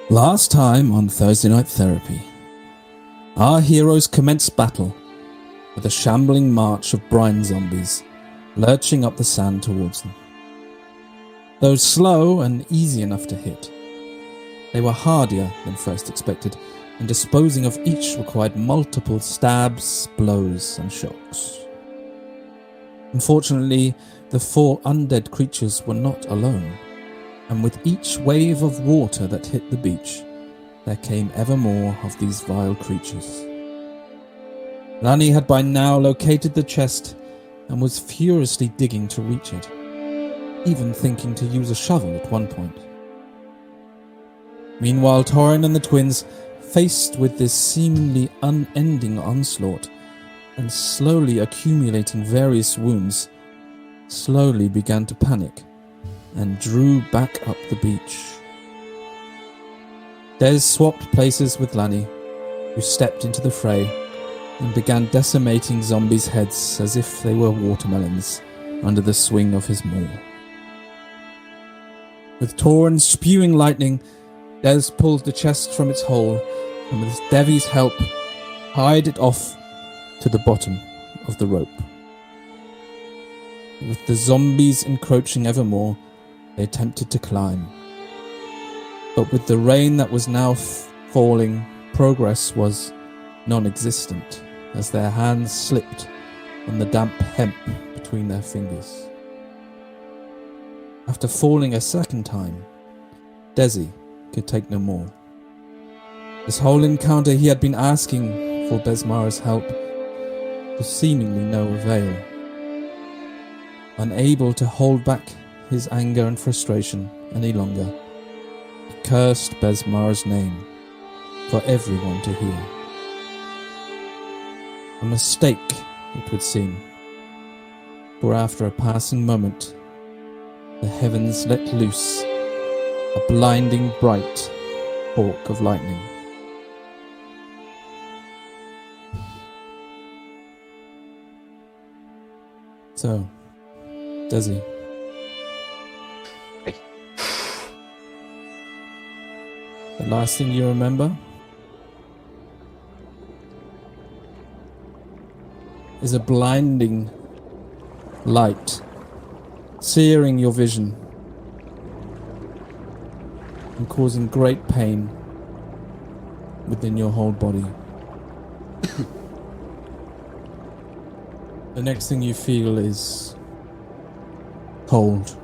Last time on Thursday Night Therapy, our heroes commenced battle with a shambling march of brine zombies lurching up the sand towards them. Though slow and easy enough to hit, they were hardier than first expected, and disposing of each required multiple stabs, blows, and shocks. Unfortunately, the 4 undead creatures were not alone, and with each wave of water that hit the beach, there came ever more of these vile creatures. Lani had by now located the chest and was furiously digging to reach it, even thinking to use a shovel at one point. Meanwhile, Torrin and the twins, faced with this seemingly unending onslaught and slowly accumulating various wounds, slowly began to panic and drew back up the beach. Des swapped places with Lani, who stepped into the fray and began decimating zombies' heads as if they were watermelons under the swing of his maul. With Torrin spewing lightning, Des pulled the chest from its hole and with Devvie's help hied it off to the bottom of the rope. With the zombies encroaching ever more, they attempted to climb. But with the rain that was now falling, progress was non-existent as their hands slipped on the damp hemp between their fingers. After falling a second time, Desi could take no more. This whole encounter he had been asking for Besmara's help to seemingly no avail. Unable to hold back his anger and frustration any longer, he cursed Besmara's name for everyone to hear. A mistake, it would seem, for after a passing moment, the heavens let loose a blinding bright hawk of lightning. So, Desi. The last thing you remember is a blinding light searing your vision and causing great pain within your whole body. The next thing you feel is cold.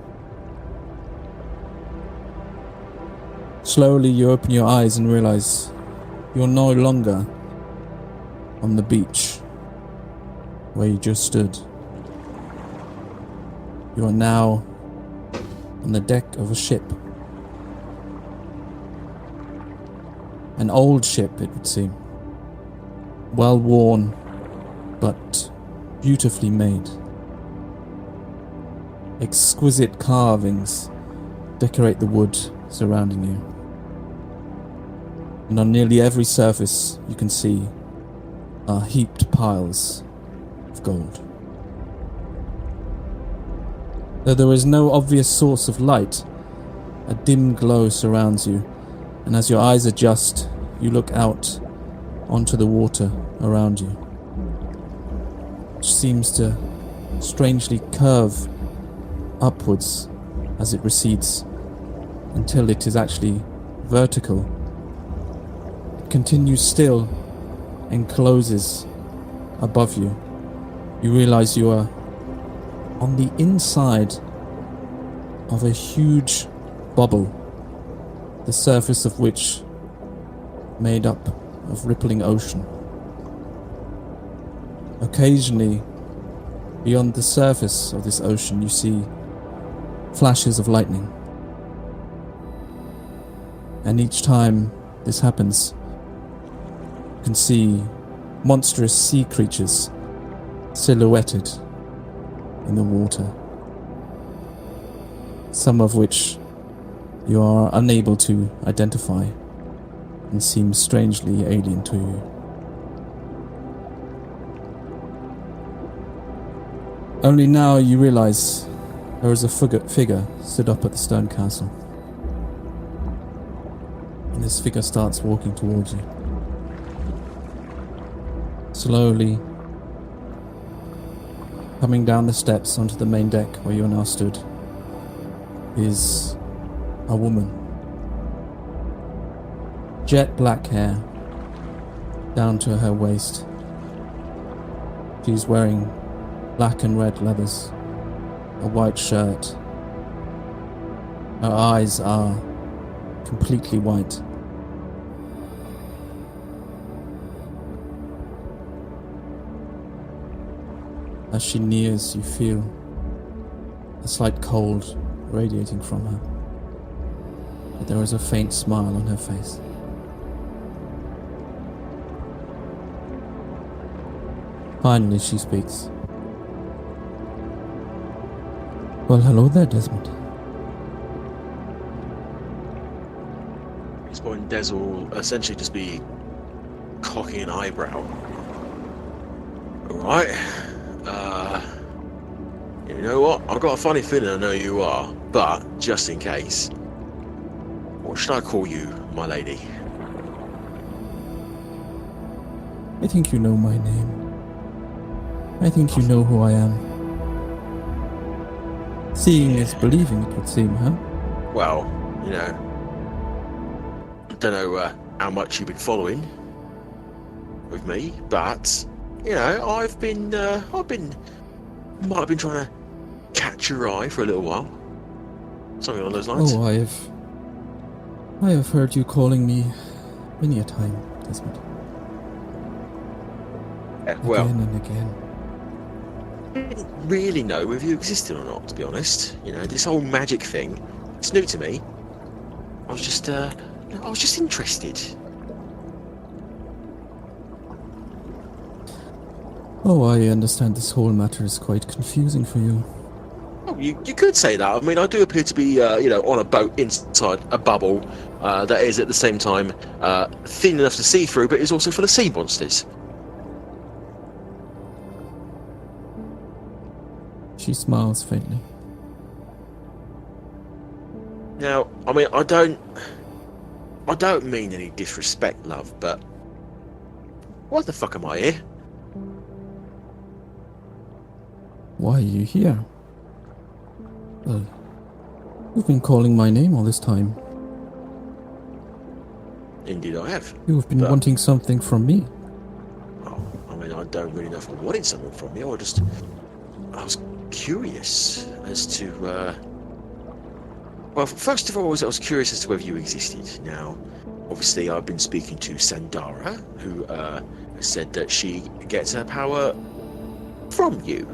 Slowly you open your eyes and realize you're no longer on the beach where you just stood. You are now on the deck of a ship. An old ship, it would seem. Well worn, but beautifully made. Exquisite carvings decorate the wood surrounding you. And on nearly every surface you can see are heaped piles of gold. Though there is no obvious source of light, a dim glow surrounds you, and as your eyes adjust, you look out onto the water around you, which seems to strangely curve upwards as it recedes until it is actually vertical. It continues still and closes above you. You realize you are on the inside of a huge bubble, the surface of which made up of rippling ocean. Occasionally, beyond the surface of this ocean, you see flashes of lightning. And each time this happens, you can see monstrous sea creatures silhouetted in the water, some of which you are unable to identify and seem strangely alien to you. Only now you realize there is a figure stood up at the stone castle. And this figure starts walking towards you. Slowly, coming down the steps onto the main deck where you are now stood, is a woman. Jet black hair down to her waist. She's wearing black and red leathers, a white shirt. Her eyes are completely white. As she nears, you feel a slight cold radiating from her, but there is a faint smile on her face. Finally, she speaks. Well, hello there, Desmond. This point, Des will essentially just be cocking an eyebrow. Alright. You know what? I've got a funny feeling I know who you are, but just in case, what should I call you, my lady? I think you know my name. I think you know who I am. Seeing is believing, it would seem, huh? Well, you know, I don't know how much you've been following with me, but you know, might have been trying to catch your eye for a little while. Something along those lines. Oh, I have heard you calling me many a time, Desmond. Well, again and again. I didn't really know if you existed or not, to be honest. You know, this whole magic thing, it's new to me. I was just interested. Oh, I understand this whole matter is quite confusing for you. Oh, you could say that. I mean, I do appear to be, on a boat inside a bubble that is at the same time thin enough to see through, but is also full of sea monsters. She smiles faintly. Now, I mean, I don't mean any disrespect, love, but why the fuck am I here? Why are you here? Well, you've been calling my name all this time. Indeed I have. You've been wanting something from me. Oh, I mean, I don't really know if I wanted something from you. I was curious as to, well, first of all, I was curious as to whether you existed. Now, obviously, I've been speaking to Sandara, who said that she gets her power from you.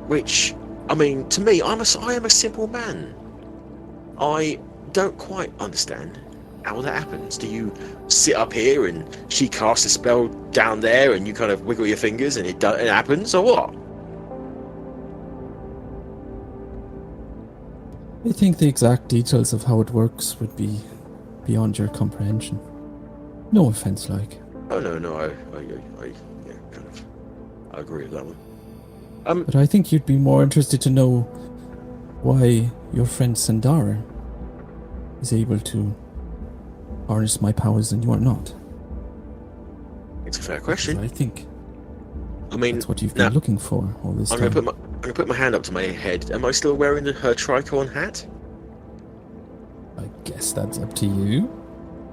Which, I mean, to me, I am a simple man. I don't quite understand how that happens. Do you sit up here and she casts a spell down there and you kind of wiggle your fingers and it happens, or what? I think the exact details of how it works would be beyond your comprehension. No offense, like. Oh no, I agree with that one. But I think you'd be more interested to know why your friend Sandara is able to harness my powers and you are not. It's a fair question. I think. I mean, that's what you've been looking for all this time. I'm gonna put my hand up to my head. Am I still wearing her tricorn hat? I guess that's up to you.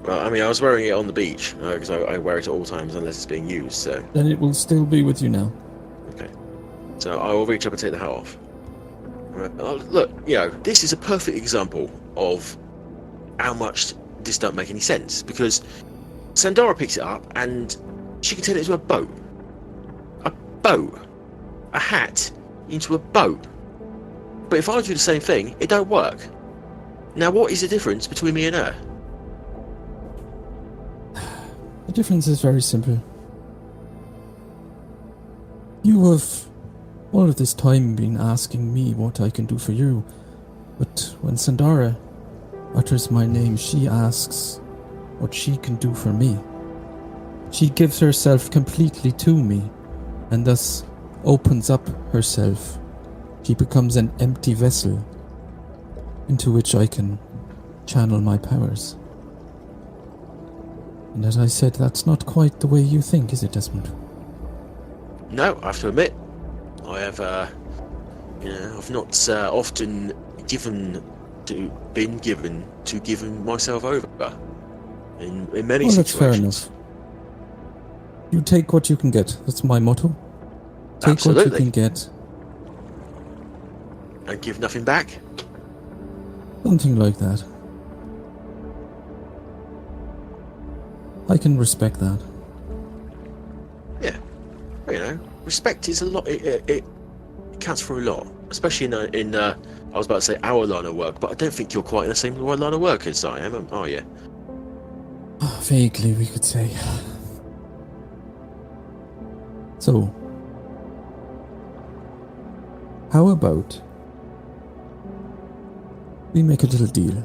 Well, I mean, I was wearing it on the beach because I wear it at all times unless it's being used. So then it will still be with you now. Okay. So I will reach up and take the hat off. Right. Look, you know, this is a perfect example of how much this don't make any sense, because Sandara picks it up and she can turn it into a boat. A boat. A hat into a boat. But if I do the same thing, it don't work. Now, what is the difference between me and her? difference is very simple. You have all of this time been asking me what I can do for you, but when Sandara utters my name, she asks what she can do for me. She gives herself completely to me, and thus opens up herself. She becomes an empty vessel into which I can channel my powers. And as I said, that's not quite the way you think, is it, Desmond? No, I have to admit, I have, I've not often been given to giving myself over in many well, that's fair situations. enough. You take what you can get. That's my motto. Take Absolutely. what you can get. And give nothing back? Something like that. I can respect that. Yeah. Respect is a lot. It counts for a lot, especially in I was about to say our line of work, but I don't think you're quite in the same line of work as I am, are you? Vaguely, we could say. So, how about we make a little deal?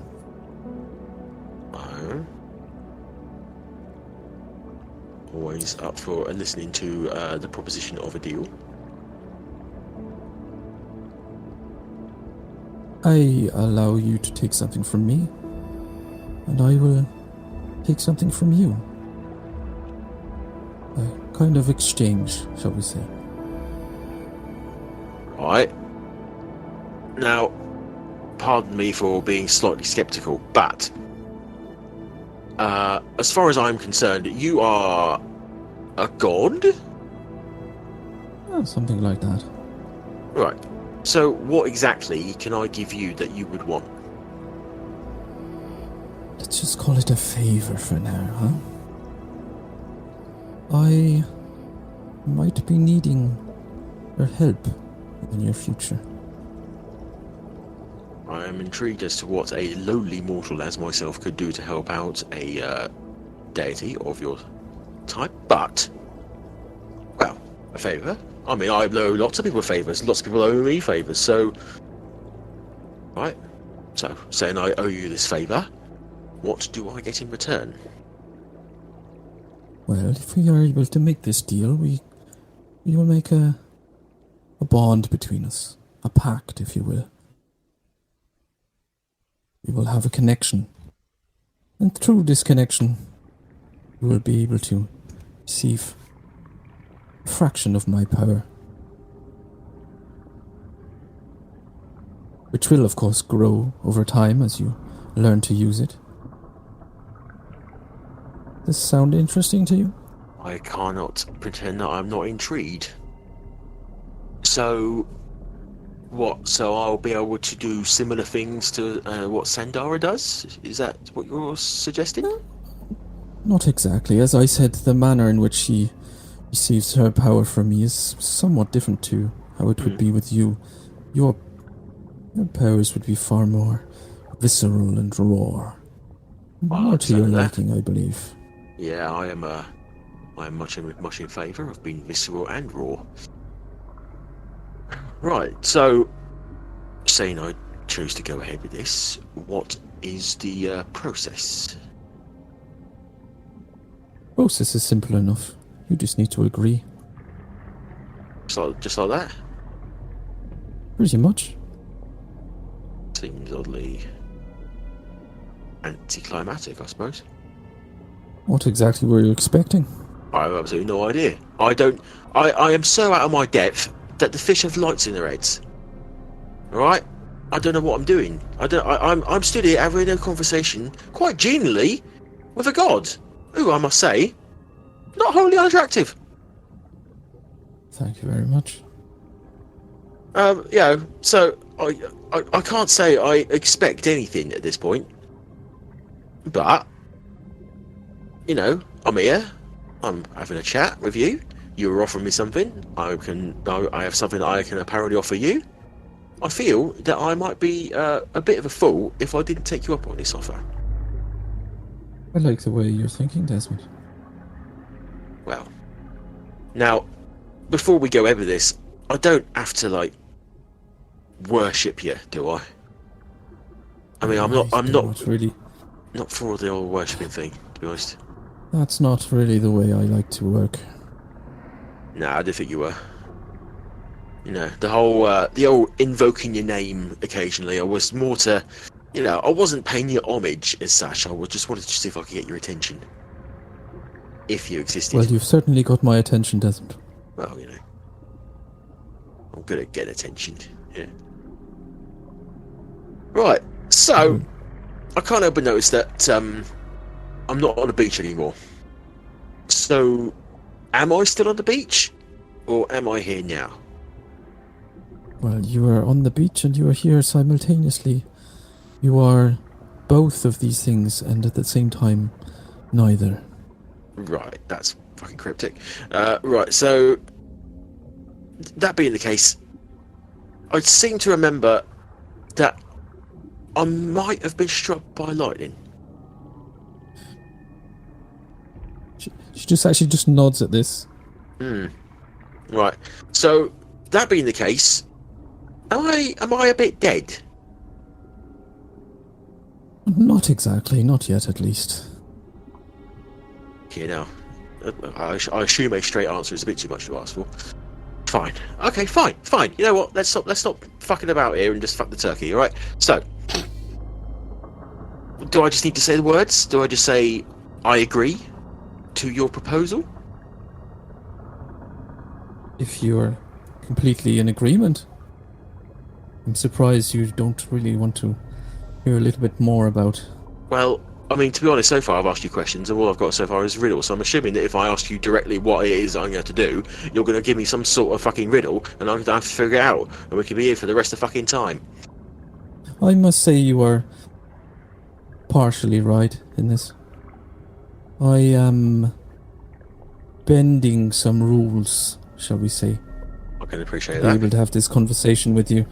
Always up for listening to the proposition of a deal. I allow you to take something from me, and I will take something from you. A kind of exchange, shall we say. Right. Now, pardon me for being slightly sceptical, but as far as I'm concerned, you are a god? Oh, something like that. Right. So what exactly can I give you that you would want? Let's just call it a favor for now, huh? I might be needing your help in the near future. I am intrigued as to what a lowly mortal as myself could do to help out a deity of your type, but, well, a favour. I mean, I owe lots of people favours, lots of people owe me favours, so... Right, so, saying I owe you this favour, what do I get in return? Well, if we are able to make this deal, we will make a bond between us. A pact, if you will. We will have a connection. And through this connection, you will be able to receive a fraction of my power. Which will, of course, grow over time as you learn to use it. Does this sound interesting to you? I cannot pretend that I'm not intrigued. So, what? So I'll be able to do similar things to what Sandara does? Is that what you're suggesting? Not exactly. As I said, the manner in which she receives her power from me is somewhat different to how it would be with you. Your powers would be far more visceral and raw. More to your liking, I believe. Yeah, I am much in favour of being visceral and raw. Right, so, saying I choose to go ahead with this, what is the process? Process is simple enough. You just need to agree. So, just like that? Pretty much. Seems oddly anticlimactic, I suppose. What exactly were you expecting? I have absolutely no idea. I am so out of my depth that the fish have lights in their heads. Alright? I don't know what I'm doing. I'm stood here having a conversation, quite genially, with a god, who, I must say, not wholly unattractive. Thank you very much. So I can't say I expect anything at this point. But, I'm here. I'm having a chat with you. You're offering me something. I have something that I can apparently offer you. I feel that I might be a bit of a fool if I didn't take you up on this offer. I like the way you're thinking, Desmond. Now, before we go over this, I don't have to, like, worship you, do I? I mean, I'm not really. Not for the old worshipping thing, to be honest. That's not really the way I like to work. Nah, I didn't think you were. You know, the old invoking your name occasionally. I was more to, you know, I wasn't paying you homage as such. I just wanted to see if I could get your attention, if you existed. Well, you've certainly got my attention, Desmond. Well, you know, I'm good at getting attention. Yeah. Right. So, I can't help but notice that I'm not on the beach anymore. So, am I still on the beach, or am I here now? Well, you are on the beach and you are here simultaneously. You are both of these things and at the same time, neither. Right, that's fucking cryptic. Right, so that being the case, I seem to remember that I might have been struck by lightning. She just nods at this. Right, so that being the case, am I a bit dead? Not exactly, not yet at least. You know, I assume a straight answer is a bit too much to ask for. Fine. Okay, fine. You know what? Let's stop fucking about here and just fuck the turkey, alright? So, do I just need to say the words? Do I just say, I agree to your proposal? If you're completely in agreement. I'm surprised you don't really want to hear a little bit more about... Well, I mean, to be honest, so far I've asked you questions, and all I've got so far is riddles, so I'm assuming that if I ask you directly what it is I'm going to do, you're going to give me some sort of fucking riddle, and I'm going to have to figure it out, and we can be here for the rest of the fucking time. I must say you are partially right in this. I am bending some rules, shall we say. I can appreciate to that. be able to have this conversation with you,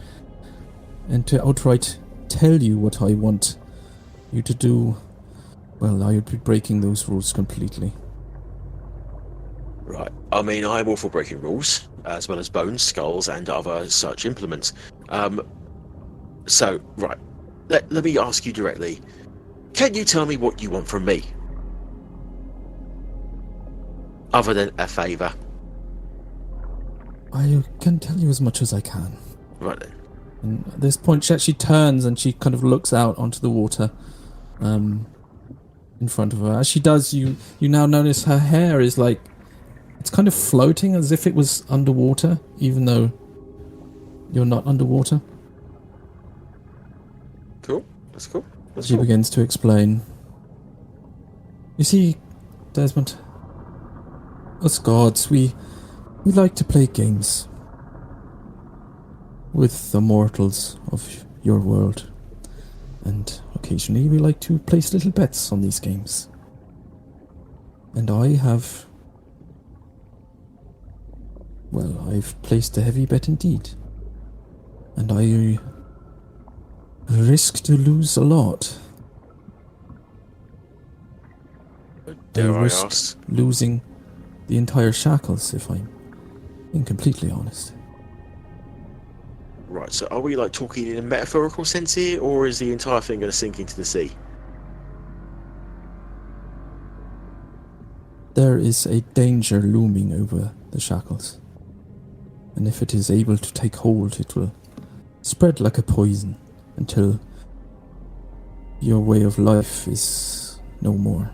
and to outright tell you what I want you to do. Well, I would be breaking those rules completely. Right. I mean, I'm all for breaking rules, as well as bones, skulls, and other such implements. So, right. Let me ask you directly. Can you tell me what you want from me? Other than a favour. I can tell you as much as I can. Right then. And at this point, she actually turns and she kind of looks out onto the water in front of her. As she does, you now notice her hair is like... It's kind of floating as if it was underwater, even though you're not underwater. Cool. That's cool. She begins to explain. You see, Desmond, us gods, we like to play games with the mortals of your world, and occasionally we like to place little bets on these games. And I've placed a heavy bet indeed, and I risk to lose a lot. Dare I risk ask? losing the entire Shackles, if I'm being completely honest. Right, so are we like talking in a metaphorical sense here, or is the entire thing going to sink into the sea? There is a danger looming over the Shackles, and if it is able to take hold, it will spread like a poison until your way of life is no more.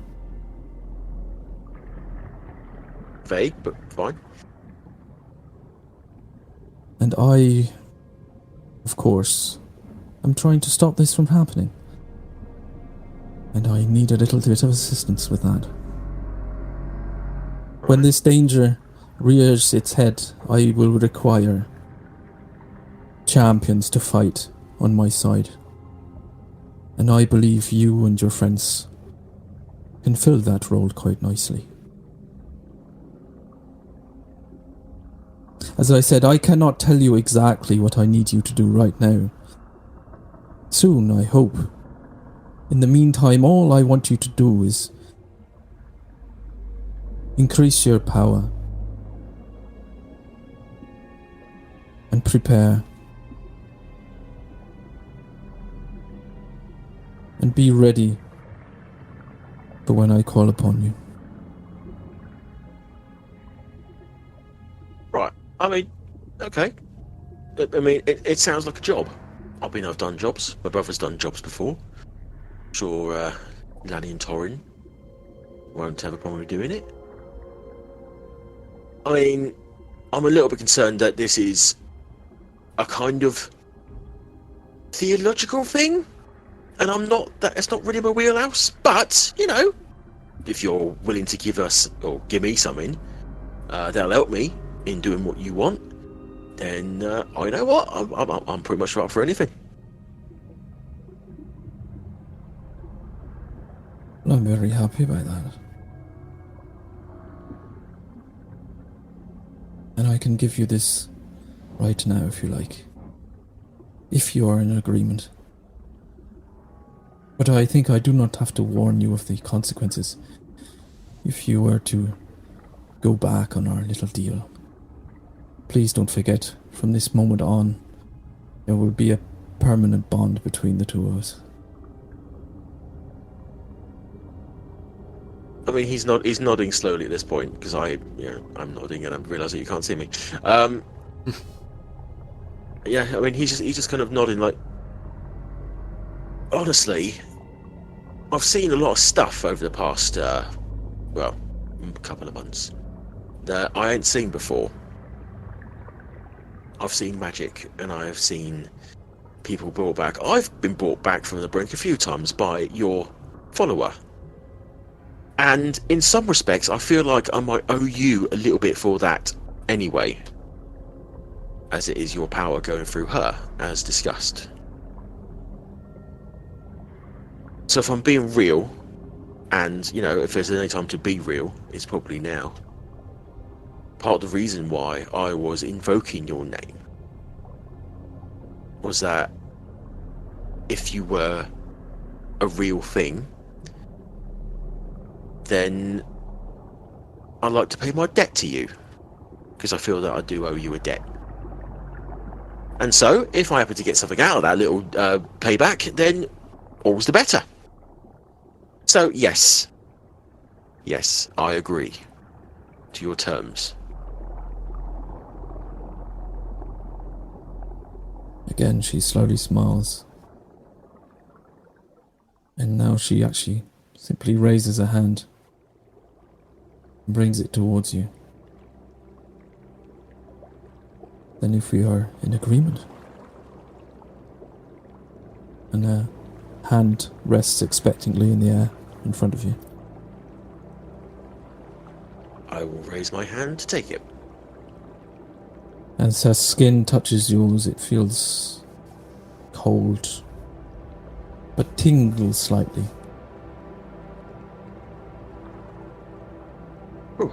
Vague, but fine. And I, of course, am trying to stop this from happening. And I need a little bit of assistance with that. When this danger rears its head, I will require champions to fight on my side. And I believe you and your friends can fill that role quite nicely. As I said, I cannot tell you exactly what I need you to do right now. Soon, I hope. In the meantime, all I want you to do is increase your power and prepare. And be ready for when I call upon you. Right. I mean, okay. I mean, it sounds like a job. I've done jobs. My brother's done jobs before. I'm sure Lanny and Torrin won't have a problem with doing it. I mean, I'm a little bit concerned that this is a kind of theological thing, and it's not really my wheelhouse. But if you're willing to give us or give me something that'll help me in doing what you want, then I know what I'm pretty much up for anything. I'm very happy about that. And I can give you this right now if you like. If you are in agreement. But I think I do not have to warn you of the consequences if you were to go back on our little deal. Please don't forget, from this moment on, there will be a permanent bond between the two of us. I mean, he's nodding slowly at this point because I'm nodding and I'm realizing you can't see me. Yeah, I mean, he's just kind of nodding like. Honestly, I've seen a lot of stuff over the past couple of months that I ain't seen before. I've seen magic, and I've seen people brought back. I've been brought back from the brink a few times by your follower. And in some respects, I feel like I might owe you a little bit for that anyway. As it is your power going through her, as discussed. So if I'm being real, and, if there's any time to be real, it's probably now. Part of the reason why I was invoking your name was that if you were a real thing, then I'd like to pay my debt to you, because I feel that I do owe you a debt. And so, if I happen to get something out of that little payback, then all's the better. So, yes, I agree to your terms. Again, she slowly smiles. And now she actually simply raises her hand and brings it towards you. Then if we are in agreement. And her hand rests expectantly in the air in front of you. I will raise my hand to take it. As her skin touches yours, it feels cold, but tingles slightly. Ooh.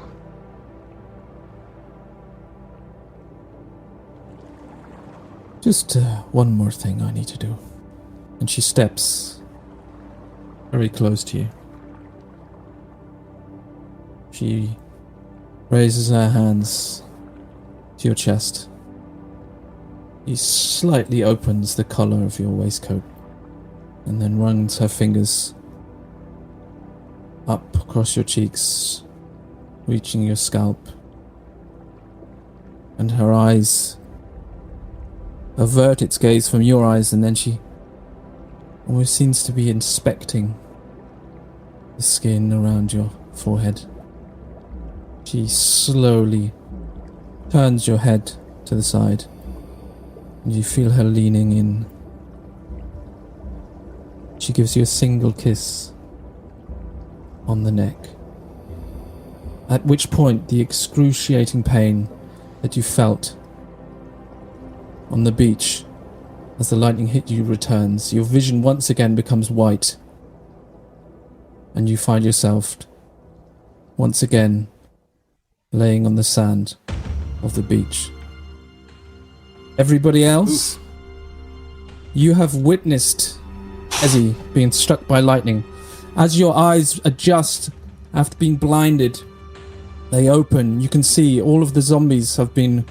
Just one more thing I need to do. And she steps very close to you. She raises her hands to your chest. He slightly opens the collar of your waistcoat and then runs her fingers up across your cheeks, reaching your scalp. And her eyes avert its gaze from your eyes, and then she almost seems to be inspecting the skin around your forehead. She slowly turns your head to the side, and you feel her leaning in. She gives you a single kiss on the neck, at which point the excruciating pain that you felt on the beach as the lightning hit you returns. Your vision once again becomes white, and you find yourself once again laying on the sand of the beach. Everybody else, you have witnessed Ezzy being struck by lightning. As your eyes adjust after being blinded, they open. You can see all of the zombies have been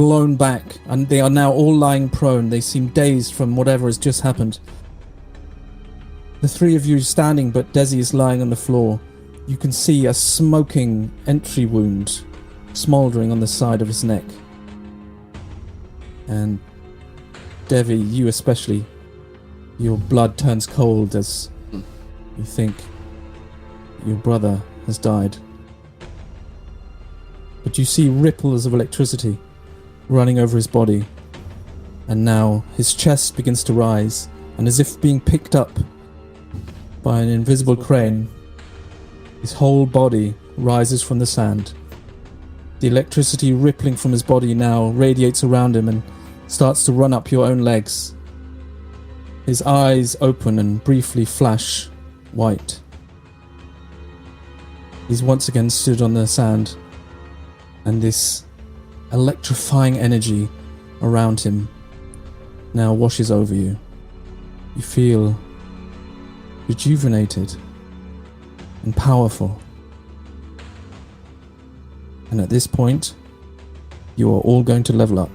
blown back, and they are now all lying prone. They seem dazed from whatever has just happened. The three of you standing, but Desi is lying on the floor. You can see a smoking entry wound smouldering on the side of his neck. And Devvie, you especially, your blood turns cold as you think your brother has died. But you see ripples of electricity running over his body, and now his chest begins to rise, and as if being picked up by an invisible crane, his whole body rises from the sand. The electricity rippling from his body now radiates around him and starts to run up your own legs. His eyes open and briefly flash white. He's once again stood on the sand, and this electrifying energy around him now washes over you. You feel rejuvenated and powerful. And at this point, you are all going to level up.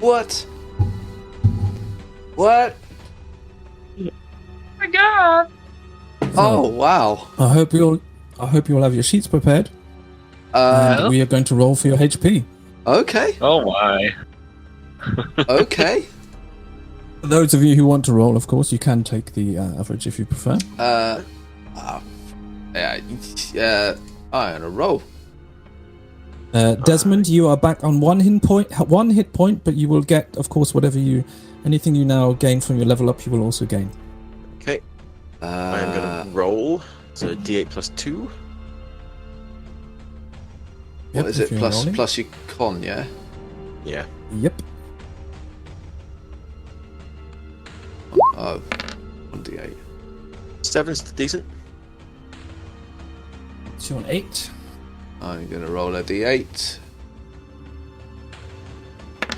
What? What? Oh my god! Oh wow! I hope you all have your sheets prepared. And we are going to roll for your HP. Okay. Oh my. Okay. For those of you who want to roll, of course, you can take the average if you prefer. I'm gonna roll. Desmond, you are back on one hit point, but you will get, of course, anything you now gain from your level up, you will also gain. Okay. I am going to roll. So D8 plus 2. What is it? Plus your con, yeah? Yeah. Yep. Oh, 1d8. 7's decent. So on 8. I'm gonna roll a d8.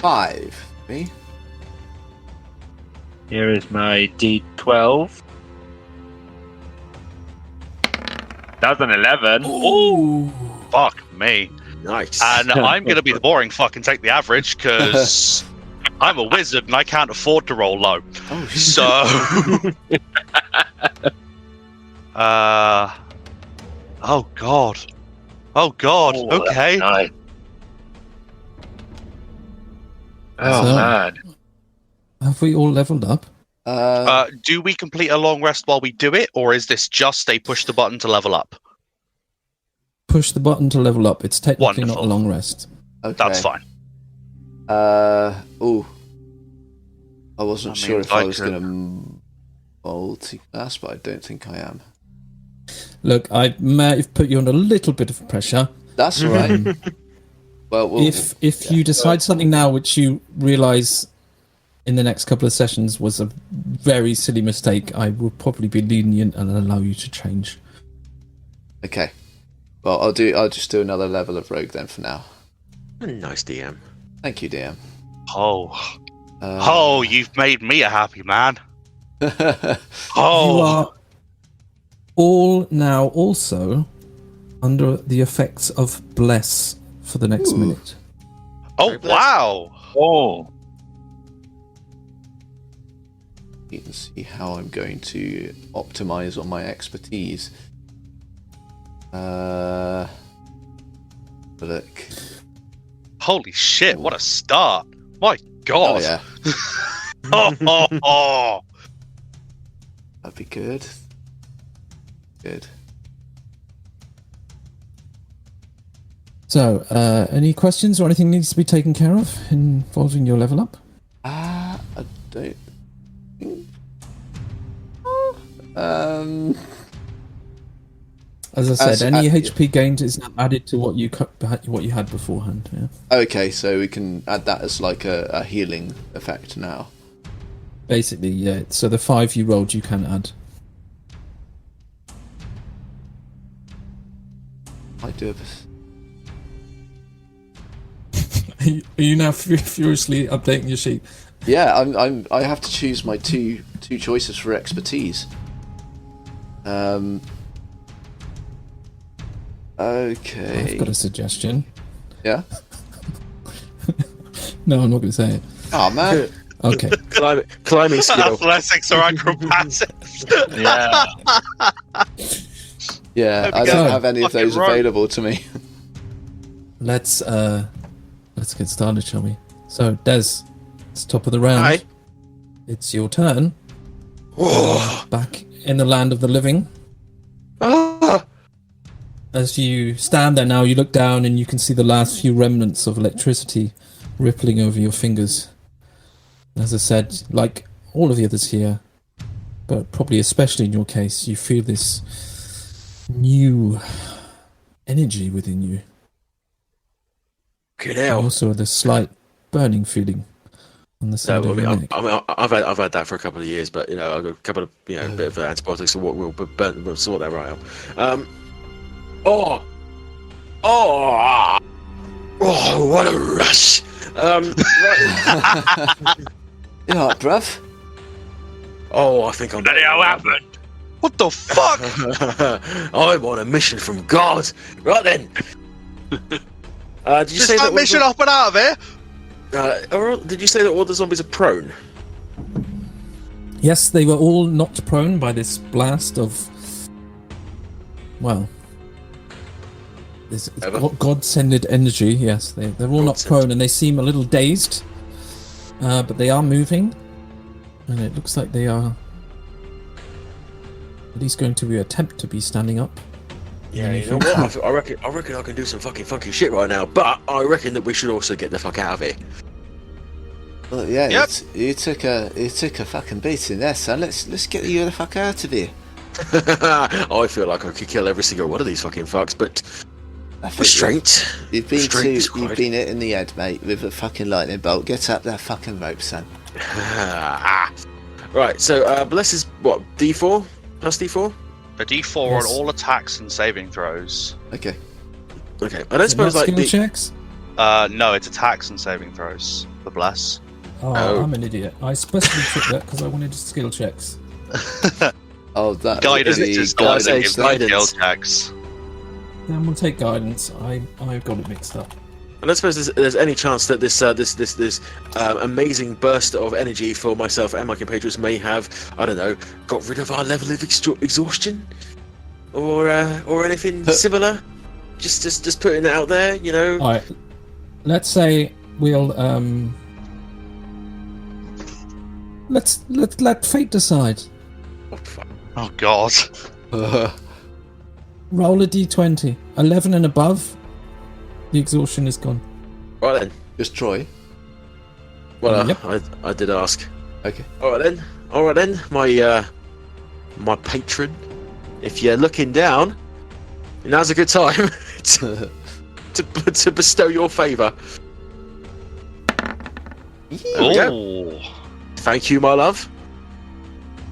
5. Me? Here is my D12. That's an 11. Ooh. Fuck me. Nice. And I'm going to be the boring fuck and take the average because I'm a wizard and I can't afford to roll low. Oh, So, oh god. Oh god. Oh, Okay. nice. Oh So- man. Have we all leveled up? Do we complete a long rest while we do it, or is this just a push the button to level up? Push the button to level up. It's technically not a Wonderful. long rest. okay. That's fine. Ooh. I wasn't I sure mean, if I I was could- gonna multi-class, but I don't think I am. Look, I may have put you under a little bit of pressure. That's all right. Well, If you decide something now which you realise in the next couple of sessions was a very silly mistake, I will probably be lenient and allow you to change. okay. Well, I'll just do another level of rogue then for now. Nice DM. Thank you, DM. Oh, you've made me a happy man. You Oh, are all now also under the effects of Bless for the next minute. oh wow. Oh. You can see how I'm going to optimize on my expertise. Look. Holy shit, what a start. My god. Oh yeah, Oh. that'd be good. Good. So, any questions or anything needs to be taken care of involving your level up? I don't think. As I said, As- any HP gained is now added to what you had beforehand. Yeah. Okay, so we can add that as like a healing effect now. Basically, yeah. So the 5 you rolled, you can add. I do. Are you now furiously updating your sheet? Yeah, I have to choose my two choices for expertise. Okay. I've got a suggestion. Yeah. No, I'm not going to say it. Oh man. Okay. Climbing skill. Athletics or acrobatics. Yeah. Yeah, I There we don't go. have any of Fucking those right. available to me. Let's get started, shall we? So, Des, it's top of the round. Hi. It's your turn. Oh. Back in the land of the living. Ah. As you stand there now, you look down and you can see the last few remnants of electricity rippling over your fingers. As I said, like all of the others here, but probably especially in your case, you feel this new energy within you. Good And hell. also the slight burning feeling on the No, side of your neck. I've had that for a couple of years, but I've got a couple of bit of antibiotics, so we'll sort that right out. Oh, what a rush! Right. You alright, bruv? Oh, I think I'm. Bloody hell happened? What the fuck? I'm on a mission from God. Right then. Did you Just say that mission off and out of here. Did you say that all the zombies are prone? Yes, they were all knocked prone by this blast of, well, this Ever? God-sended energy. Yes, they're all knocked God-sent. prone and they seem a little dazed, but they are moving, and it looks like they are at least going to attempt to be standing up. Yeah, you know what? I reckon I can do some fucking funky shit right now, but I reckon that we should also get the fuck out of here. Well, yeah, Yep. you took a fucking beating there, son. Let's get you the fuck out of here. I feel like I could kill every single one of these fucking fucks, but I think restraint. You've been Restraint is you've required. been hit in the head, mate, with a fucking lightning bolt. Get up that fucking rope, son. Right, so Bless is what, D4 plus D4? A D4 Yes. on all attacks and saving throws. Okay. Okay, I don't Is it not suppose like skill the. checks? No, it's attacks and saving throws. The bless. Oh, Oh. I'm an idiot. I specially took that because I wanted skill checks. Oh, that Guidance the is the one that guidance, gives the guidance. skill checks. Then we'll take guidance. I got it mixed up. I don't suppose there's any chance that this amazing burst of energy for myself and my compatriots may have, I don't know, got rid of our level of exhaustion, or anything similar. Just putting it out there, you know. All right. Let's say we'll let's let fate decide. Oh, fuck. Oh god. Roll a d20. 11 and above, the exhaustion is gone. Right then. Just Troy. Well, Yep. I did ask. Okay. All right then, my patron. If you're looking down, now's a good time to bestow your favour. There we go. Oh. Thank you, my love.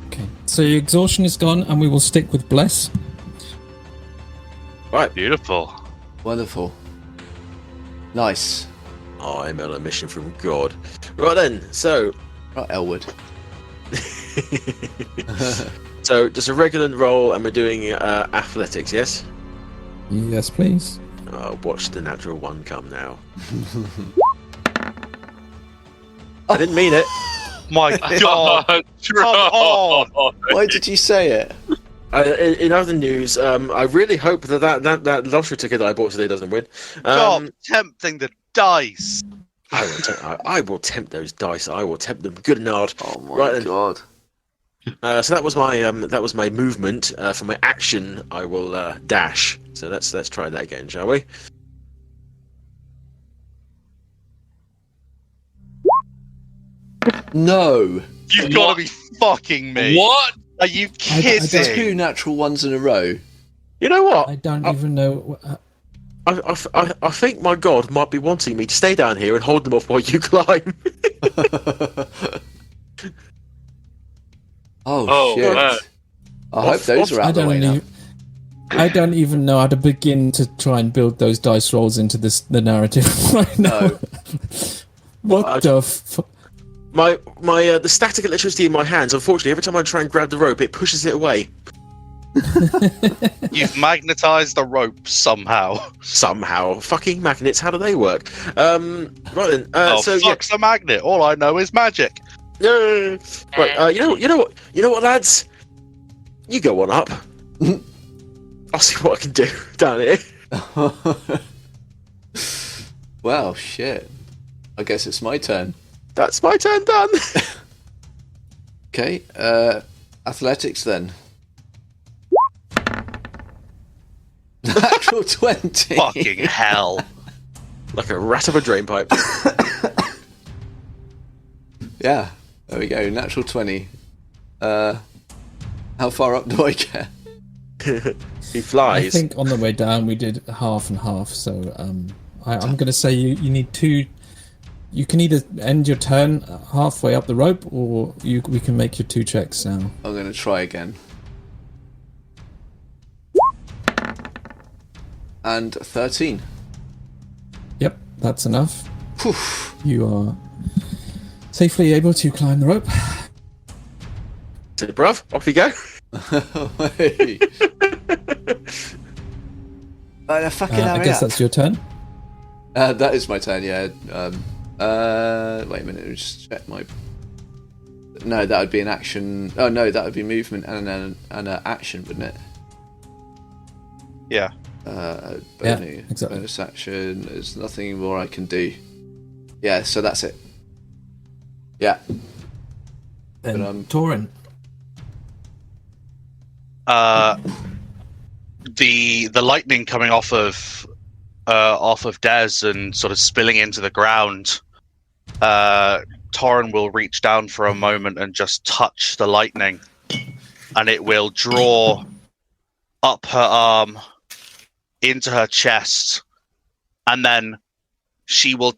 Okay. So your exhaustion is gone, and we will stick with bless. Right, Beautiful. Wonderful. Nice. I'm on a mission from God. Right then, so Right, Elwood. just a regular roll, and we're doing athletics, yes? Yes, please. Watch the natural one come now. I didn't mean it. My god. Come on. Why did you say it? In other news, I really hope that lottery ticket that I bought today doesn't win. Stop tempting the dice. I will tempt those dice. I will tempt them good and hard. Oh my Right then. god. So that was my movement. For my action, I will dash. So let's try that again, shall we? No. You've got to be fucking me. What? Are you That's kidding? 2 natural ones in a row. You know what? I don't even know. I think my God might be wanting me to stay down here and hold them off while you climb. Oh, shit. man. I hope those are out I of the way now. don't even know how to begin to try and build those dice rolls into the narrative right now. No. What the fuck? My the static electricity in my hands. Unfortunately, every time I try and grab the rope, it pushes it away. You've magnetized the rope somehow. Somehow. Fucking magnets, how do they work? Right then. Fuck's a magnet. All I know is magic. Yeah. Right, you know what, lads? You go on up. I'll see what I can do down here. Well, shit. I guess it's my turn. That's my turn done. Okay, athletics then. Natural 20. Fucking hell. Like a rat of a drain pipe. Yeah, there we go. Natural 20. How far up do I get? He flies. I think on the way down we did half and half, so I'm going to say you need two. You can either end your turn halfway up the rope, or we can make your 2 checks now. I'm going to try again. And 13. Yep, that's enough. Poof. You are safely able to climb the rope. So, bruv, off you go. Fucking I guess that's your turn. that is my turn, yeah. Wait a minute, let me just check my... No, that would be an action... Oh, no, that would be movement and an action, wouldn't it? Yeah. Exactly. Bonus action, there's nothing more I can do. Yeah, so that's it. Yeah. Then Torrin. The lightning coming off of Dez and sort of spilling into the ground. Torrin will reach down for a moment and just touch the lightning, and it will draw up her arm into her chest, and then she will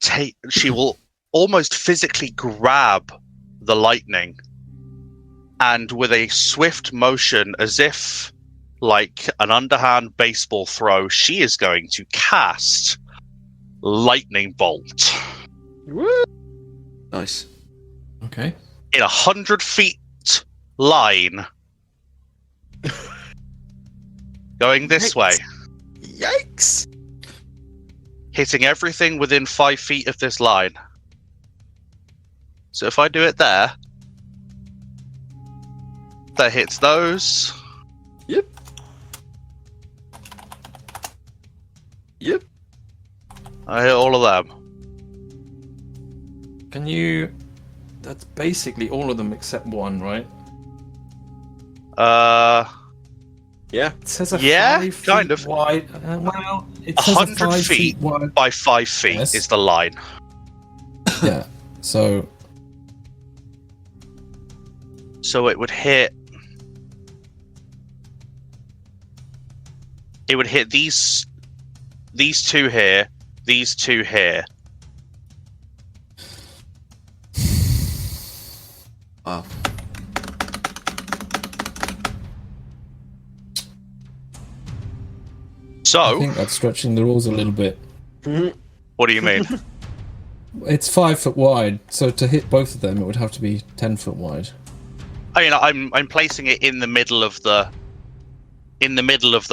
almost physically grab the lightning, and with a swift motion, as if like an underhand baseball throw, she is going to cast Lightning Bolt. Woo! Nice. Okay. In 100 feet line. Going this way. Yikes! Hitting everything within 5 feet of this line. So if I do it there, that hits those. Yep. Yep. I hit all of them. Can you... That's basically all of them except one, right? Yeah. It says a Yeah, 5 feet kind of. wide. Well, it says 100 5 feet wide. by 5 feet Yes. is the line. Yeah. So So it would hit. It would hit these two here, these two here. Wow. I So, think that's stretching the rules a little bit. what do you mean? It's 5 foot wide, so to hit both of them, it would have to be 10 foot wide. I mean, I'm placing it in the middle of the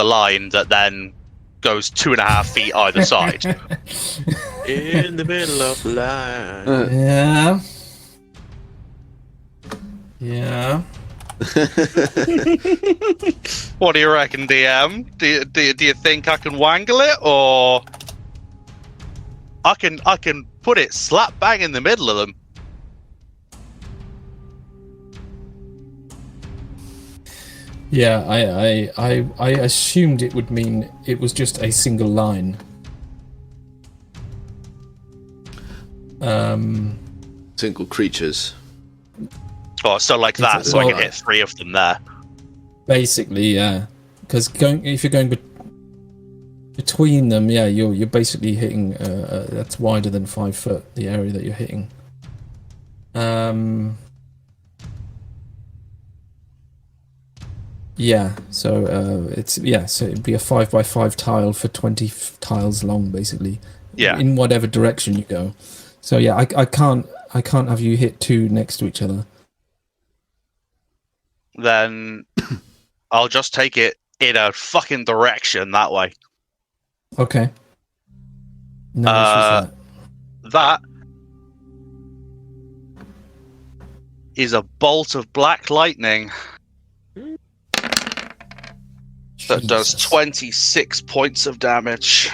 line that then goes 2.5 feet either side. In the middle of the line. Yeah. Yeah. What do you reckon, DM? Do you think I can wangle it, or I can put it slap bang in the middle of them? Yeah, I assumed it would mean it was just a single line. Single creatures. Oh, so like that, so I can hit 3 of them there. Basically, yeah. Because if you're going between them, yeah, you're basically hitting that's wider than 5 foot. The area that you're hitting. Yeah. So so it'd be a 5 by 5 tile for 20 tiles long, basically. Yeah. In whatever direction you go. So yeah, I can't have you hit 2 next to each other. Then I'll just take it in a fucking direction that way. Okay. No issues with That is a bolt of black lightning that does Jesus. 26 points of damage.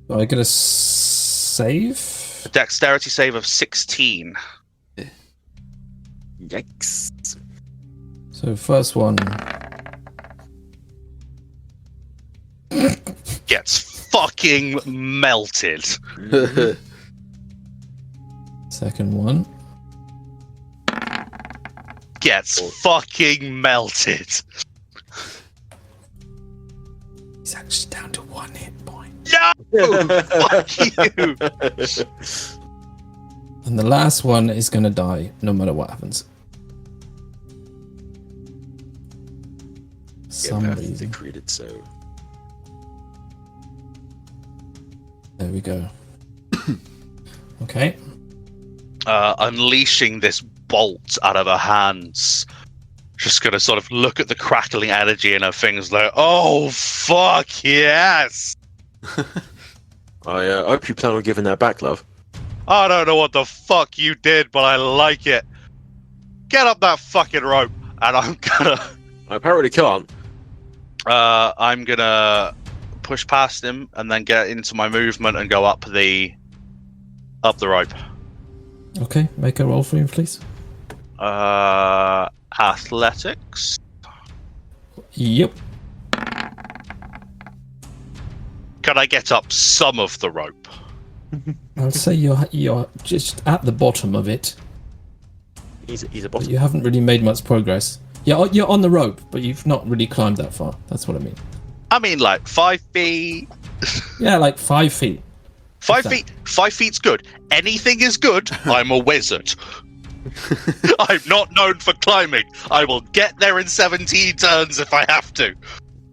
Do I get a save? A dexterity save of 16. Yikes. So first one. Gets fucking melted. Second one. Gets fucking melted. He's actually down to 1 hit point. No! Fuck you! And the last one is going to die no matter what happens. Some They reason. created so. There we go. Okay. Unleashing this bolt out of her hands. Just gonna sort of look at the crackling energy in her fingers like, oh, fuck, yes! I hope you plan on giving that back, love. I don't know what the fuck you did, but I like it. Get up that fucking rope, and I'm gonna... I apparently can't. I'm gonna push past him and then get into my movement and go up the rope. Okay, make a roll for him, please. Athletics. Yep. Can I get up some of the rope? I'd say you're just at the bottom of it, He's a but bottom. you haven't really made much progress. Yeah, you're on the rope, but you've not really climbed that far. That's what I mean. I mean, like 5 feet. Yeah, like 5 feet. 5 What's feet. 5 feet's good. Anything is good. I'm a wizard. I'm not known for climbing. I will get there in 17 turns if I have to.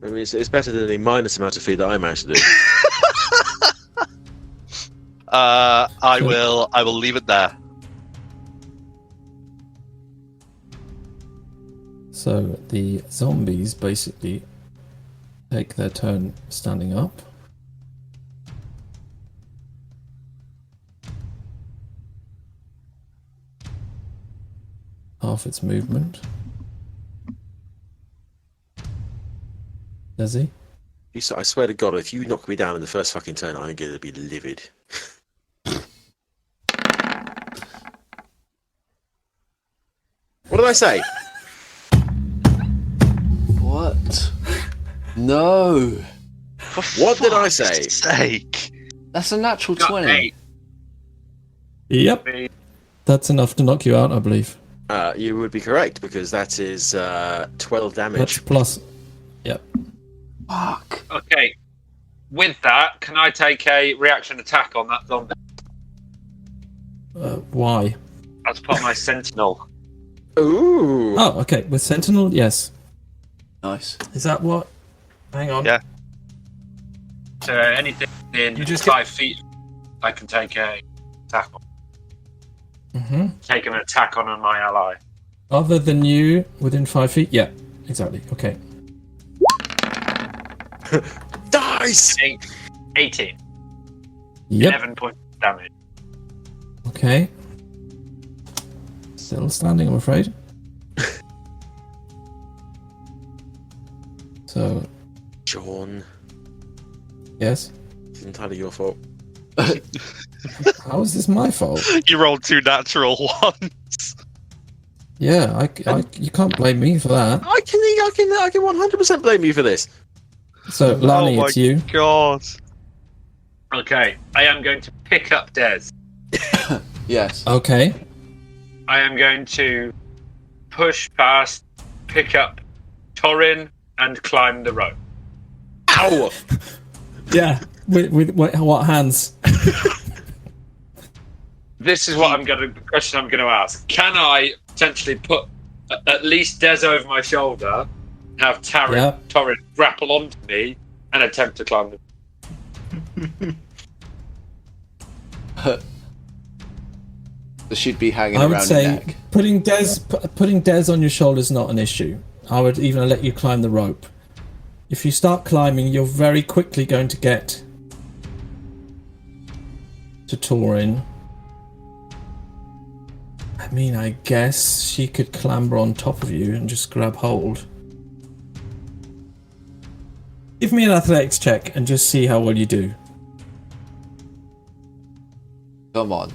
I mean, it's better than the minus amount of feet that I managed to do. I will leave it there. So the zombies basically take their turn standing up. Half its movement. Does he? I swear to God, if you knock me down in the first fucking turn, I'm going to be livid. What did I say? What? No. For What did I fuck's say? Sake. That's a natural Got 20. 8. Yep. That's enough to knock you out, I believe. You would be correct, because that is 12 damage. That's plus. Yep. Fuck. Okay. With that, can I take a reaction attack on that zombie? Why? As part of my sentinel. Ooh! Oh, okay. With Sentinel, yes. Nice. Is that what? Hang on. Yeah. So anything in You just 5 feet, I can take a attack on. Mm-hmm. Take an attack on my ally. Other than you, within 5 feet? Yeah, exactly. Okay. Dice! 18. Yep. 11 points of damage. Okay. Still standing, I'm afraid. So, John, yes. it's entirely your fault. How is this my fault? You rolled 2 natural ones. Yeah, you can't blame me for that. I can 100% blame you for this. So, Lani, Oh my it's you. God. Okay, I am going to pick up Des. Yes. Okay. I am going to push past, pick up Torrin, and climb the rope. Ow! Yeah. With what hands? This is what the question I'm going to ask. Can I potentially put at least Des over my shoulder, have Torrin grapple onto me, and attempt to climb the It should be hanging I would around say your neck. putting Des on your shoulder is not an issue. I would even let you climb the rope. If you start climbing, you're very quickly going to get to Torrin. I mean, I guess she could clamber on top of you and just grab hold. Give me an athletics check and just see how well you do. Come on.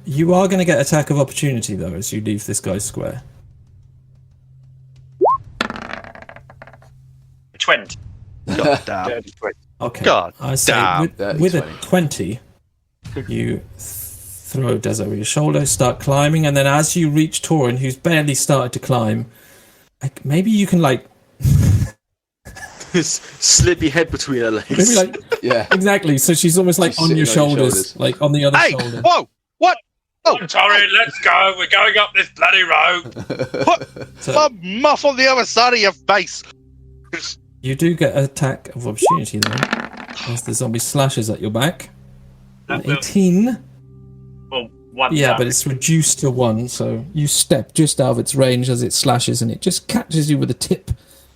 You are going to get attack of opportunity, though, as you leave this guy's square. 20. God damn. Dirty 20. Okay. God I say damn. with a 20, you throw Des over your shoulder, start climbing, and then as you reach Torrin, who's barely started to climb, like, maybe you can slip your head between her legs. maybe Yeah. exactly. So she's almost like She's on your sitting on your shoulders, shoulders. like on the other Hey! shoulder. Whoa! What? Oh, Torrin, let's go. We're going up this bloody road. put So my muff on the other side of your face. you do get attack of opportunity though, as the zombie slashes at your back. That will- 18. well, one Yeah, down. but it's reduced to 1, so you step just out of its range as it slashes, and it just catches you with the tip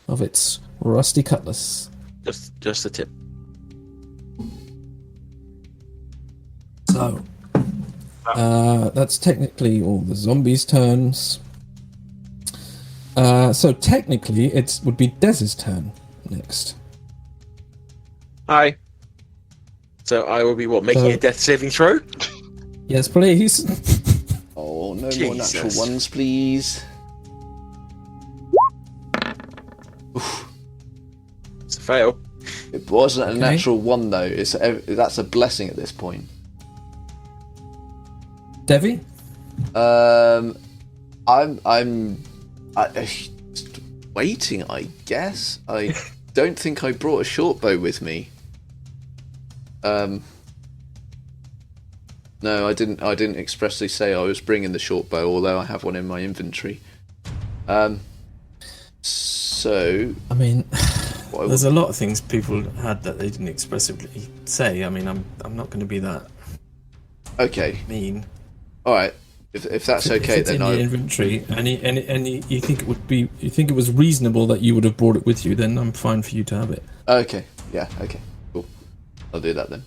of its rusty cutlass. Just a tip. So, that's technically all the zombies' turns. So technically, it would be Dez's turn next. Hi. So I will be making a death saving throw? Yes, please. Oh, no more Jesus. natural ones, please. It's a fail. It wasn't a Okay. natural one though. That's a blessing at this point. Devvie? I'm just waiting. I guess. I don't think I brought a short bow with me. No, I didn't. I didn't expressly say I was bringing the short bow, although I have one in my inventory. So I mean, what I there's a lot of things people had that they didn't expressively say. I mean, I'm not going to be that okay. mean. All right. If that's If okay, it's then in the inventory, and you think it would be, you think it was reasonable that you would have brought it with you, then I'm fine for you to have it. Okay. Yeah. Okay. Cool. I'll do that then.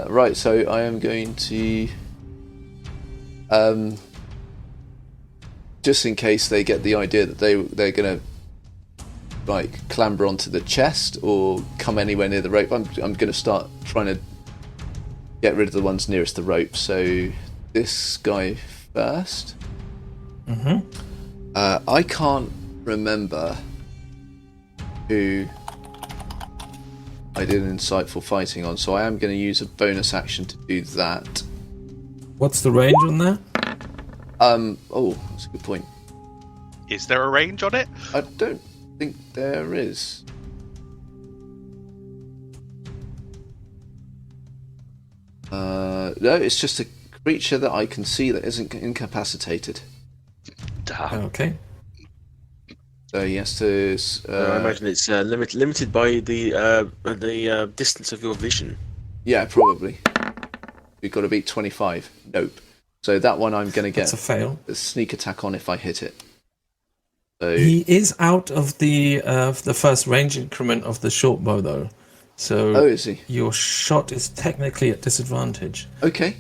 Right. So I am going to, just in case they get the idea that they're gonna like clamber onto the chest or come anywhere near the rope, I'm gonna start trying to get rid of the ones nearest the rope. So this guy first. Mm-hmm. I can't remember who I did insightful fighting on, so I am going to use a bonus action to do that. What's the range on that? Oh, that's a good point. Is there a range on it? I don't think there is. No, it's just a creature that I can see that isn't incapacitated. Damn. Okay. So yes, to. I imagine it's limited by the distance of your vision. Yeah, probably. We've got to beat 25. Nope. So that one I'm going to get That's a fail. a sneak attack on if I hit it. So He is out of the first range increment of the short bow, though. So oh, is he? your shot is technically at disadvantage, Okay.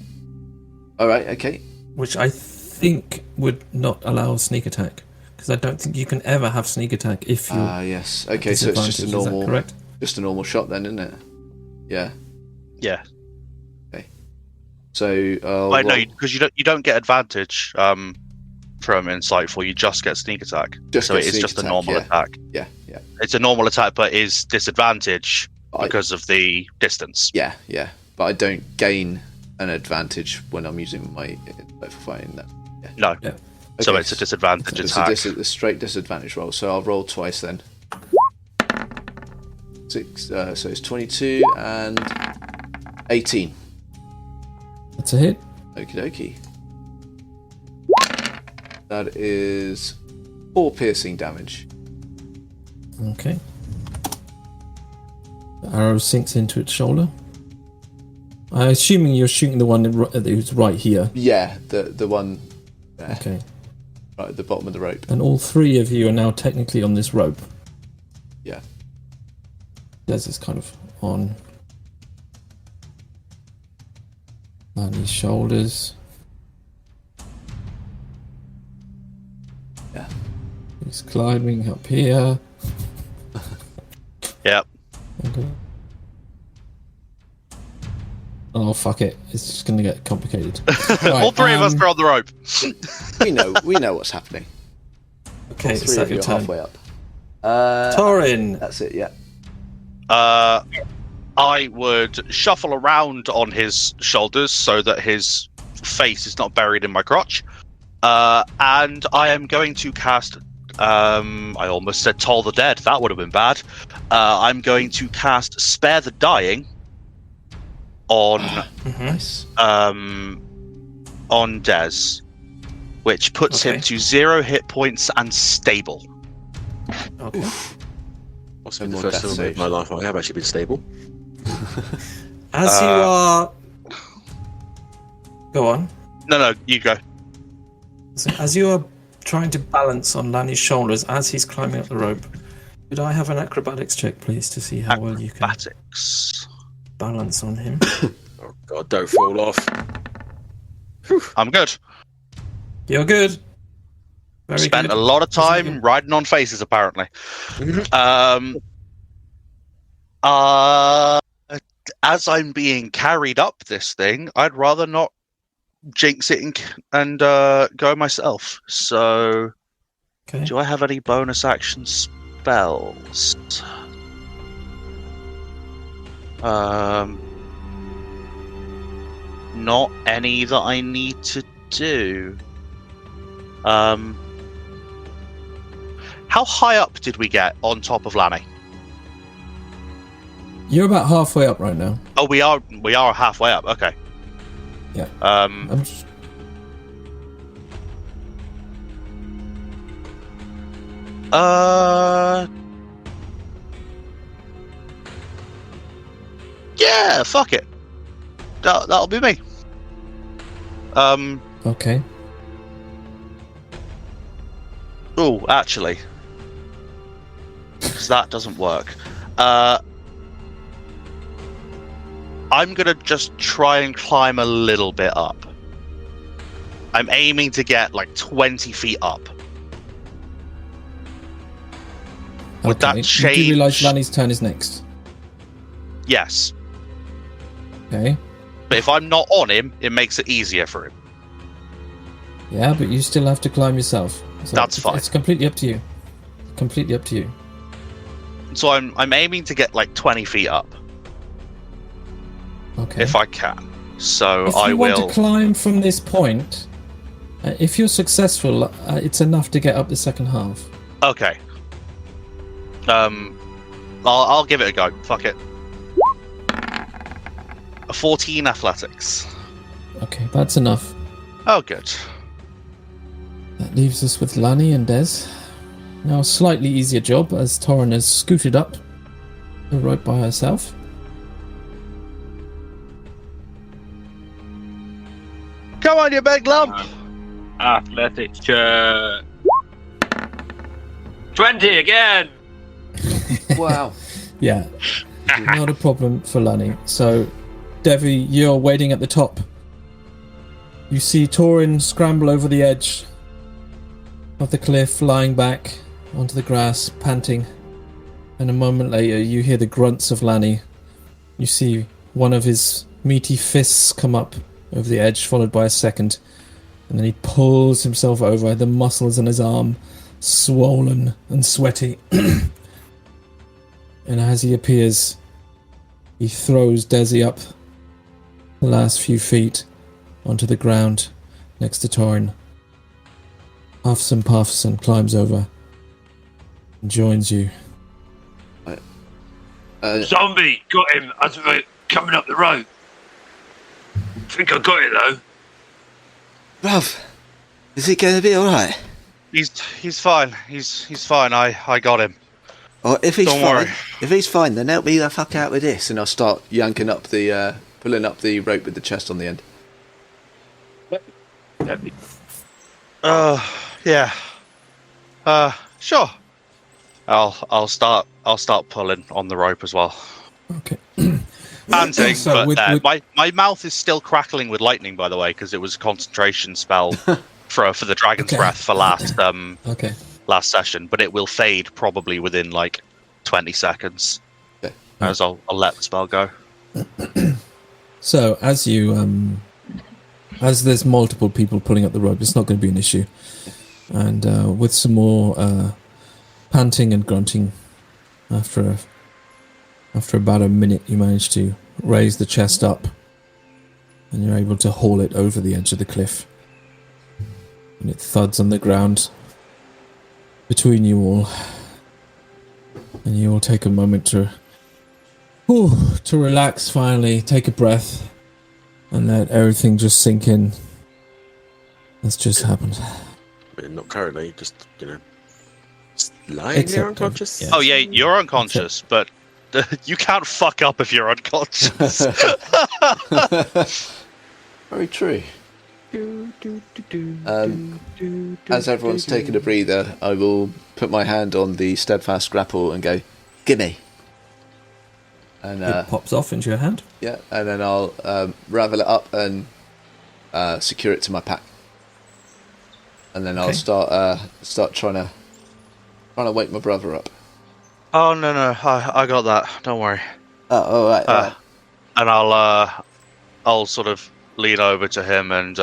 All right. Okay. which I think would not allow sneak attack, because I don't think you can ever have sneak attack if you. Yes. Okay. So it's just a normal, correct? just a normal shot then, isn't it? Yeah. Yeah. So. Wait, no, because you don't get advantage from insightful. You just get sneak attack. Just So get it is sneak just a attack, normal yeah. attack. Yeah. Yeah. It's a normal attack, but is disadvantage I- because of the distance. Yeah. Yeah. But I don't gain an advantage when I'm using my insight for fighting that. Yeah. No. Yeah. So Okay, it's a disadvantage It's attack. a straight disadvantage roll, so I'll roll twice then. 6, so it's 22 and 18. That's a hit. Okie dokie. That is 4 piercing damage. Okay. The arrow sinks into its shoulder. I'm assuming you're shooting the one who's right here. Yeah, the one there. Okay. Right at the bottom of the rope. And all three of you are now technically on this rope. Yeah. Des is kind of on Lani's shoulders. Yeah. He's climbing up here. Yep. Okay. Oh, fuck it. It's just going to get complicated. Right, All three of us are on the rope. We know what's happening. Okay, All it's three that of you your are turn. halfway up. Torrin! That's it, yeah. I would shuffle around on his shoulders so that his face is not buried in my crotch. And I am going to cast... I almost said Toll the Dead. That would have been bad. I'm going to cast Spare the Dying on Nice. on Des, which puts him to 0 hit points and stable. Okay. Possibly No the more first death time in my saves. life I have actually been stable. As you are... Go on. No, you go. So as you are trying to balance on Lani's shoulders as he's climbing up the rope, could I have an acrobatics check, please, to see how well you can Acrobatics. balance on him? Oh god, don't fall off. I'm good. You're good. Very Spent good. a lot of time Isn't it? riding on faces, apparently. As I'm being carried up this thing, I'd rather not jinx it and go myself. So, Okay. do I have any bonus action spells? Not any that I need to do. How high up did we get on top of Lani? You're about halfway up right now. Oh, we are halfway up. Okay. Yeah. Um. I'm just... Yeah. Fuck it. That'll be me. Okay. Oh, actually, 'cause that doesn't work. I'm gonna just try and climb a little bit up. I'm aiming to get like 20 feet up. Would that You change? do realise Lani's turn is next. Yes, Okay. but if I'm not on him, it makes it easier for him. Yeah, but you still have to climb yourself. So That's fine. It's completely up to you. Completely up to you. So I'm aiming to get like 20 feet up Okay. if I can. So If I you will. want to climb from this point, if you're successful, it's enough to get up the second half. Okay. I'll give it a go. Fuck it. A 14 athletics. Okay, that's enough. Oh, good. That leaves us with Lani and Des. Now a slightly easier job as Torrin has scooted up the rope by herself. Come on, you big lump! Athletics check. 20 again! Wow. Yeah, not a problem for Lani. So, Devvie, you're waiting at the top. You see Torrin scramble over the edge of the cliff, lying back onto the grass, panting. And a moment later, you hear the grunts of Lani. You see one of his meaty fists come up over the edge, followed by a second. And then he pulls himself over, the muscles in his arm swollen and sweaty. And as he appears, he throws Desi up the last few feet onto the ground next to Torrin. Huffs and puffs and climbs over and joins you. Zombie! Got him as we're coming up the road. Think I got it though. Bruv, is he going to be alright? He's fine. He's fine. I got him. Or if he's Don't fine, worry. if he's fine, then help me the fuck out with this. And I'll start yanking up the, pulling up the rope with the chest on the end. Yeah. Sure. I'll start pulling on the rope as well. Okay. Panting, So but my mouth is still crackling with lightning, by the way, because it was a concentration spell for the dragon's breath for last session, but it will fade probably within like 20 seconds. Okay. As I'll let the spell go. So as you as there's multiple people pulling up the rope, it's not going to be an issue. And with some more panting and grunting, after about a minute, you manage to raise the chest up, and you're able to haul it over the edge of the cliff. And it thuds on the ground between you all, and you all take a moment to relax. Finally, take a breath, and let everything just sink in. That's just happened. Not currently, just lying there unconscious. Yeah. Oh yeah, you're unconscious, but you can't fuck up if you're unconscious. Very true. As everyone's taking a breather, I will put my hand on the steadfast grapple and go, "Gimme!" And It pops off into your hand. yeah, and then I'll ravel it up and secure it to my pack, and then I'll start trying to wake my brother up. Oh no, I got that. Don't worry. Oh, all right. All right. And I'll sort of lean over to him and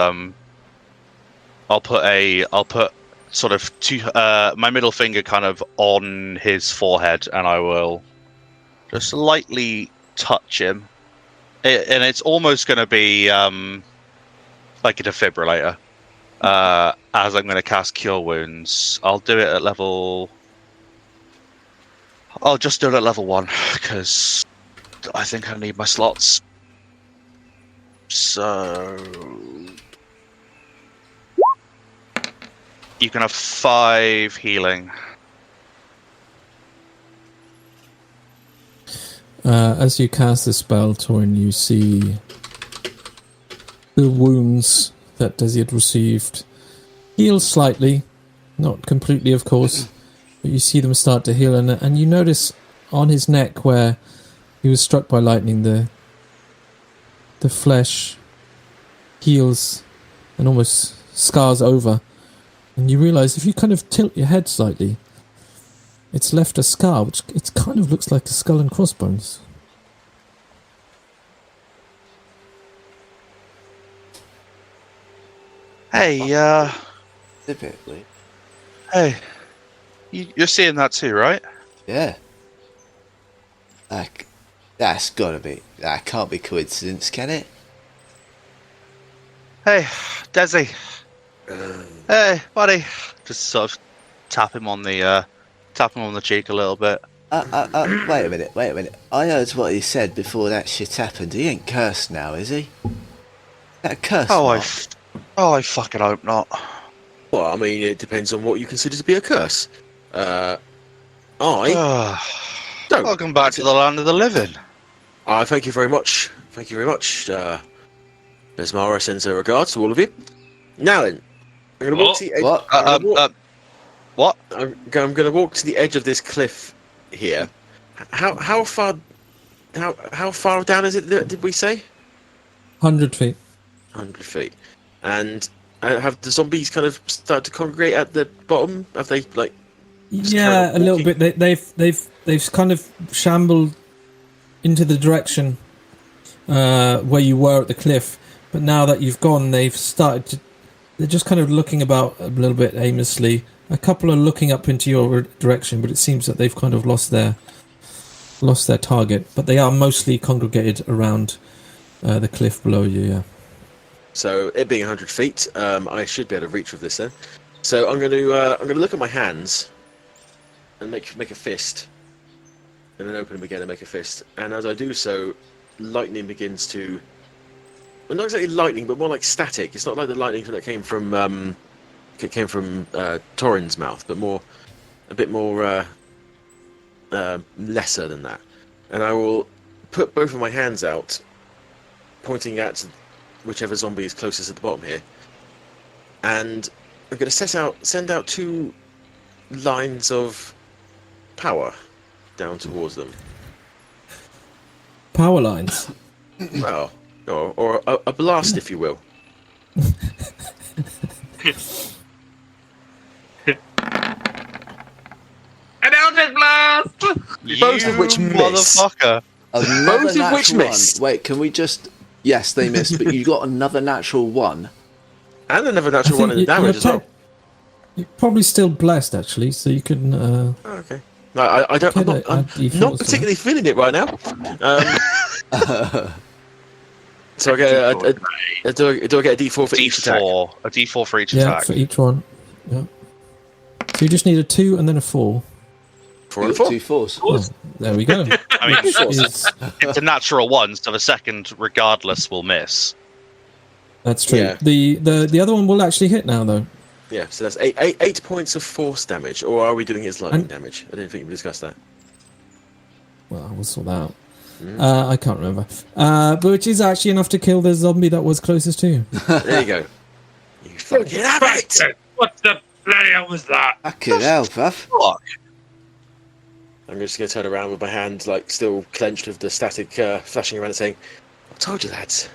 I'll put sort of my middle finger kind of on his forehead, and I will just lightly touch him. And it's almost going to be like a defibrillator. As I'm going to cast Cure Wounds, I'll do it at level. I'll just do it at level 1 because I think I need my slots. So you can have 5 healing. As you cast the spell, Torrin, you see the wounds that Desi had received heal slightly, not completely, of course, but you see them start to heal, and you notice on his neck where he was struck by lightning, the flesh heals and almost scars over, and you realise if you kind of tilt your head slightly, it's left a scar, which it kind of looks like a skull and crossbones. Hey, Typically. hey, you're seeing that too, right? Yeah. That's gotta be. That can't be coincidence, can it? Hey, Desi. Hey, buddy. Just sort of tap him on the cheek a little bit. Wait a minute. I heard what he said before that shit happened. He ain't cursed now, is he? That a curse? I fucking hope not. Well, I mean, it depends on what you consider to be a curse. Don't. Welcome back to the land of the living. Thank you very much. Thank you very much. Besmara sends her regards to all of you. Now then, I'm going to walk to the edge. What? I'm going to walk to the edge of this cliff here. How far down is it? Did we say 100 feet. 100 feet. And have the zombies kind of started to congregate at the bottom? Have they like? Yeah, a little bit. They've kind of shambled into the direction where you were at the cliff, but now that you've gone, they've started to. They're just kind of looking about a little bit aimlessly. A couple are looking up into your direction, but it seems that they've kind of lost their target. But they are mostly congregated around the cliff below you. Yeah. So it being 100 feet, I should be able to reach with this then. So I'm going to look at my hands and make a fist, and then open them again and make a fist. And as I do so, lightning begins to. Well, not exactly lightning, but more like static. It's not like the lightning that came from Torrin's mouth, but a bit more lesser than that. And I will put both of my hands out, pointing at whichever zombie is closest at the bottom here, and I'm going to send out 2 lines of power down towards them. Power lines. Well, or a blast, if you will. An Eldritch Blast! Both of which miss. Motherfucker. Another Both of which natural missed. one. Wait, can we just... Yes, they missed, but you got another natural 1. And another natural I one think in the damage as well. You're probably still blessed, actually, so you can. Oh, okay. No, I don't. I'm not particularly feeling it right now. So I get do I get a D4 for each attack? A D4 for each Yeah, attack. for each one. Yeah. So you just need a 2 and then a 4. 4 and 4. 2 4s. Oh, there we go. I mean, Is- it's a natural one, so the second, regardless, will miss. that's true. Yeah. The other one will actually hit now, though. Yeah, so that's 8 points of force damage. Or are we doing it as lightning damage? I didn't think we discussed that. Well, we'll sort that out. I can't remember. But which is actually enough to kill the zombie that was closest to you. There you go. You fucking have it! What the bloody hell was that? Fucking hell, bruv. Fuck. I'm just going to turn around with my hand like still clenched with the static flashing around and saying, I told you, lads.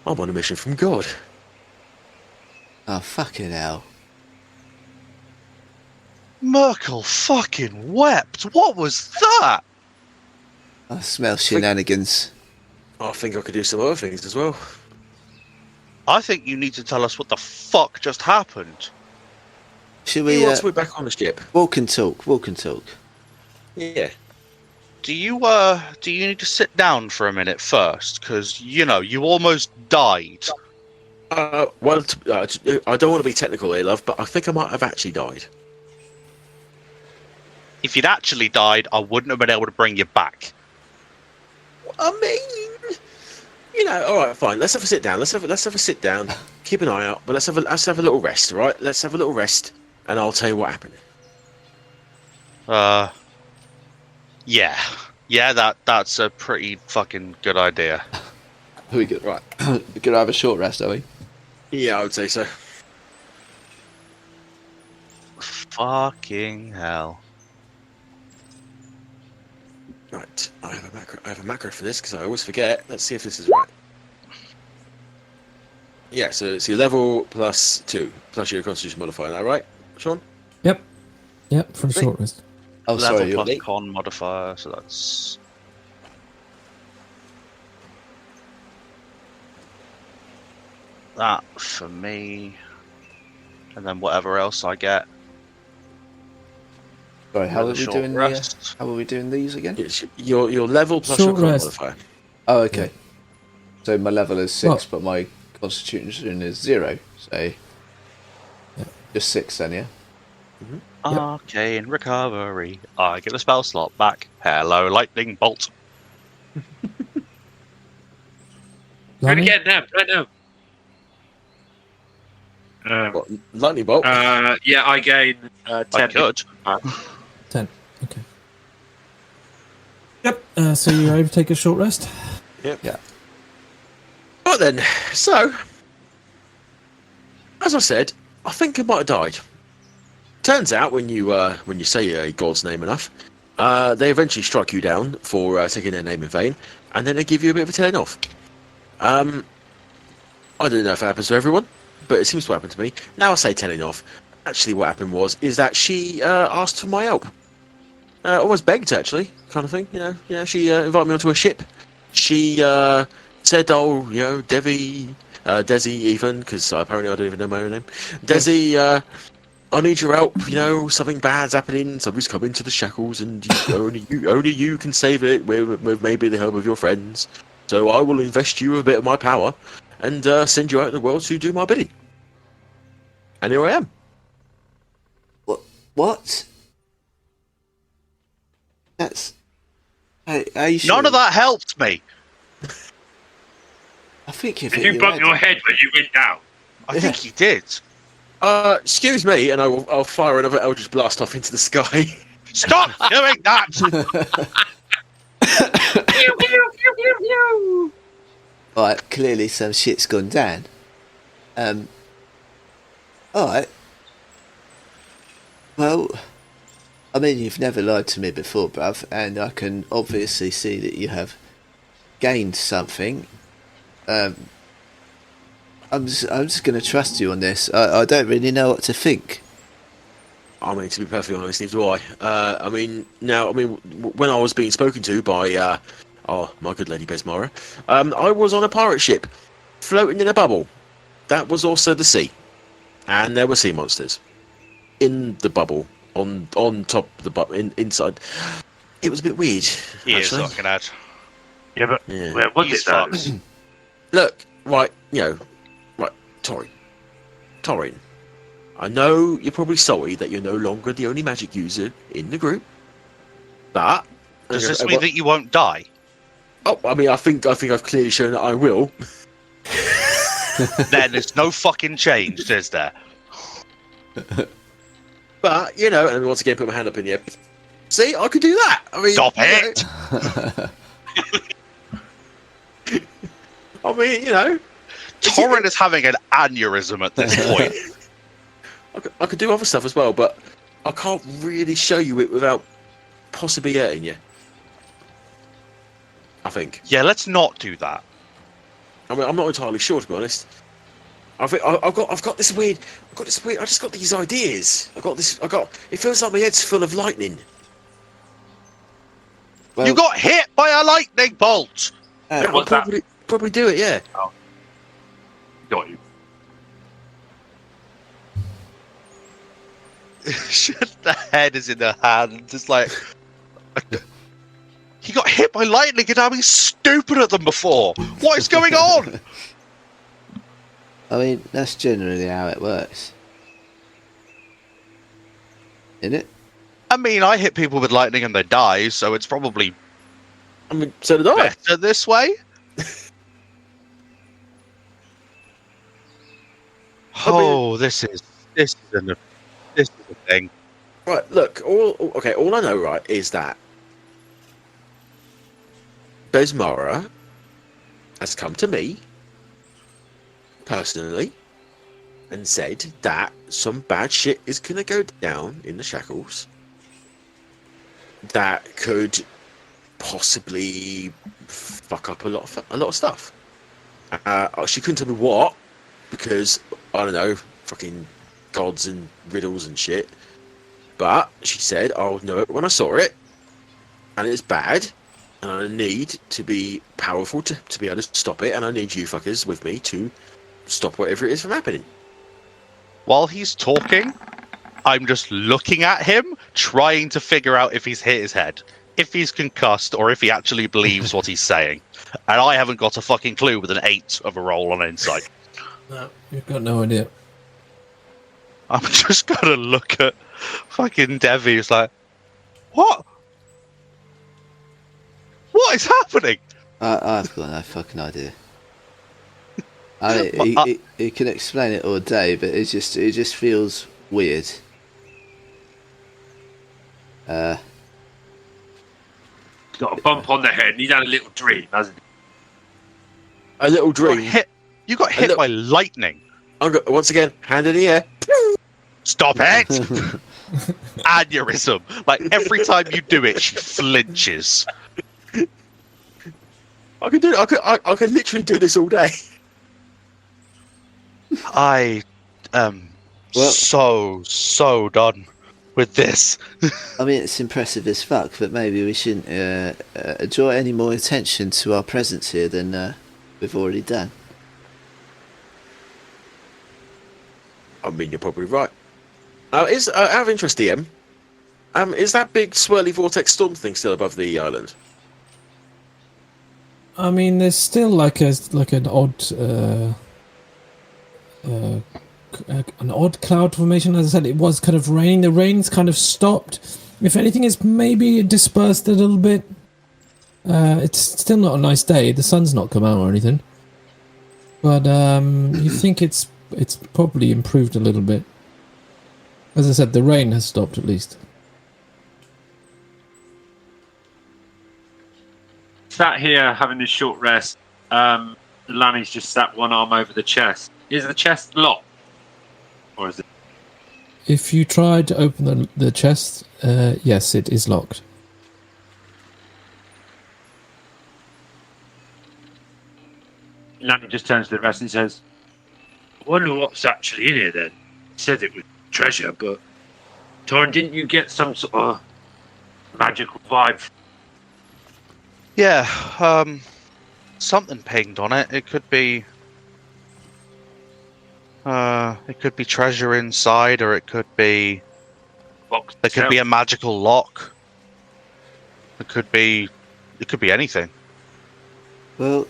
I'm on a mission from God. Oh, fucking hell. Merkel fucking wept. What was that? I smell shenanigans. I think I could do some other things as well. I think you need to tell us what the fuck just happened. Should We we once we're back on the ship. walk and talk? Walk and talk. Yeah. Do you need to sit down for a minute first? Because, you almost died. Well, I don't want to be technical here, love, but I think I might have actually died. If you'd actually died, I wouldn't have been able to bring you back. I mean, all right, fine. Let's have a sit down. Let's have a sit down. Keep an eye out, but let's have a little rest, all right? Let's have a little rest, and I'll tell you what happened. Yeah, that's a pretty fucking good idea. We good, right. We're gonna have a short rest, are we? Yeah, I would say so. Fucking hell. Right, I have a macro for this because I always forget. Let's see if this is right. Yeah, so it's your level plus 2 plus your Constitution modifier. Is that right, Sean? Yep, for a short rest. Oh, Level sorry. plus con modifier, so that's... that for me. And then whatever else I get. Sorry, how are we Short doing rest. how are we doing these again? It's your level plus Short your con rest. modifier. Oh, okay. So my level is 6, Well- but my constitution is 0. So Yeah. just 6 then, yeah. Arcane recovery. I get the spell slot back. Hello, lightning bolt. Do it Lani? again now, right now. What, lightning bolt? Yeah, I gain 10. I could. 10. Okay. Yep. So you're able to take a short rest? Yep. Yeah. Right then, so as I said, I think I might have died. Turns out when you say a god's name enough, they eventually strike you down for taking their name in vain, and then they give you a bit of a telling off. I don't know if it happens to everyone, but it seems to happen to me. Now I say telling off. Actually, what happened is that she asked for my help, almost begged actually, kind of thing. She invited me onto a ship. She said, "Oh, Devvie, Desi, even because apparently I don't even know my own name. Desi, I need your help. Something bad's happening. Somebody's coming to the Shackles, and only you can save it with maybe the help of your friends. So I will invest you a bit of my power and send you out in the world to do my bidding." And here I am. What? That's... Are you sure? None of that helped me. I think you've Did hit you your bump head. your head when you went down? I think you did. Excuse me, and I'll fire another Eldritch Blast off into the sky. Stop doing that! Pew, pew, pew, pew, pew. Right, clearly some shit's gone down. Alright. Well, I mean, you've never lied to me before, bruv, and I can obviously see that you have gained something. I'm just going to trust you on this. I don't really know what to think. I mean, to be perfectly honest, neither do I. When I was being spoken to by, my good lady Besmara, I was on a pirate ship, floating in a bubble. That was also the sea. And there were sea monsters. In the bubble, on top of the bubble, inside. It was a bit weird, He is actually. looking at. Yeah, but Yeah. where was He's it though? fucked. Look, right, Torrin. I know you're probably sorry that you're no longer the only magic user in the group, but Does this mean that you won't die? Oh, I mean, I think I've clearly shown that I will. Then there's no fucking change, is there? But and then once again, put my hand up in the air. See, I could do that. I mean, Stop it! I mean, Torrin is having an aneurysm at this point. I could do other stuff as well, but I can't really show you it without possibly hurting you. I think. Yeah, let's not do that. I mean, I'm not entirely sure, to be honest. I've got this weird. I just got these ideas. It feels like my head's full of lightning. Well, You got hit by a lightning bolt! I'll what's that? probably do it. Yeah. Got you. The head is in her hand. It's like... He got hit by lightning and now he's stupider than before. What is going on? I mean, that's generally how it works. Isn't it? I mean, I hit people with lightning and they die, so it's probably I mean, so did I. better this way. Oh, this is a thing. Right. Look. All I know, right, is that Besmara has come to me personally and said that some bad shit is gonna go down in the Shackles that could possibly fuck up a lot of stuff. She couldn't tell me what, because I don't know, fucking gods and riddles and shit. But she said I'll know it when I saw it, and it's bad. And I need to be powerful to be able to stop it, and I need you fuckers with me to stop whatever it is from happening. While he's talking, I'm just looking at him, trying to figure out if he's hit his head, if he's concussed, or if he actually believes what he's saying. And I haven't got a fucking clue with an 8 of a roll on insight. No, you've got no idea. I'm just gonna look at fucking Devvie. It's like, what? What is happening? I've got no fucking idea. I mean, he can explain it all day, but it just feels weird. Got a bump on the head and he's had a little dream, hasn't he? A little You got dream. hit by lightning. Once again, hand in the air. Stop it! Aneurysm. Like every time you do it, she flinches. I could do it. I could literally do this all day. I am so done with this. I mean, it's impressive as fuck, but maybe we shouldn't draw any more attention to our presence here than we've already done. I mean, you're probably right. Out of interest, DM, is that big swirly vortex storm thing still above the island? I mean, there's still like an odd cloud formation. As I said, it was kind of raining. The rain's kind of stopped. If anything, it's maybe dispersed a little bit. It's still not a nice day. The sun's not come out or anything. But you think it's probably improved a little bit. As I said, the rain has stopped at least. Sat here having this short rest. Lanny's just sat one arm over the chest. Is the chest locked? Or is it? If you try to open the chest, yes, it is locked. Lanny just turns to the rest and says, I wonder what's actually in here then. He said it was treasure, but Torrin, didn't you get some sort of magical vibe? Yeah, something pinged on it. It could be treasure inside, or it could be there could be a magical lock. It could be anything. Well,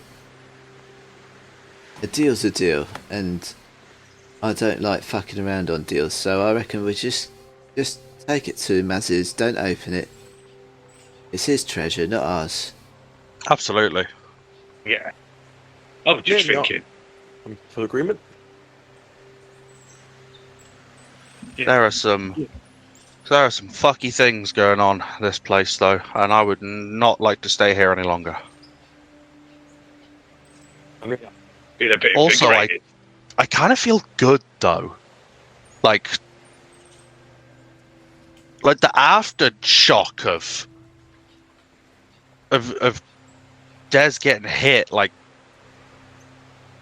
a deal's a deal, and I don't like fucking around on deals, so I reckon we just take it to him as is, don't open it. It's his treasure, not ours. Absolutely. Yeah. I was just thinking. I'm full agreement. Yeah. There are some fucky things going on in this place, though, and I would not like to stay here any longer. Been a bit Also, invigorated. I kind of feel good though, like the aftershock of Des getting hit. Like,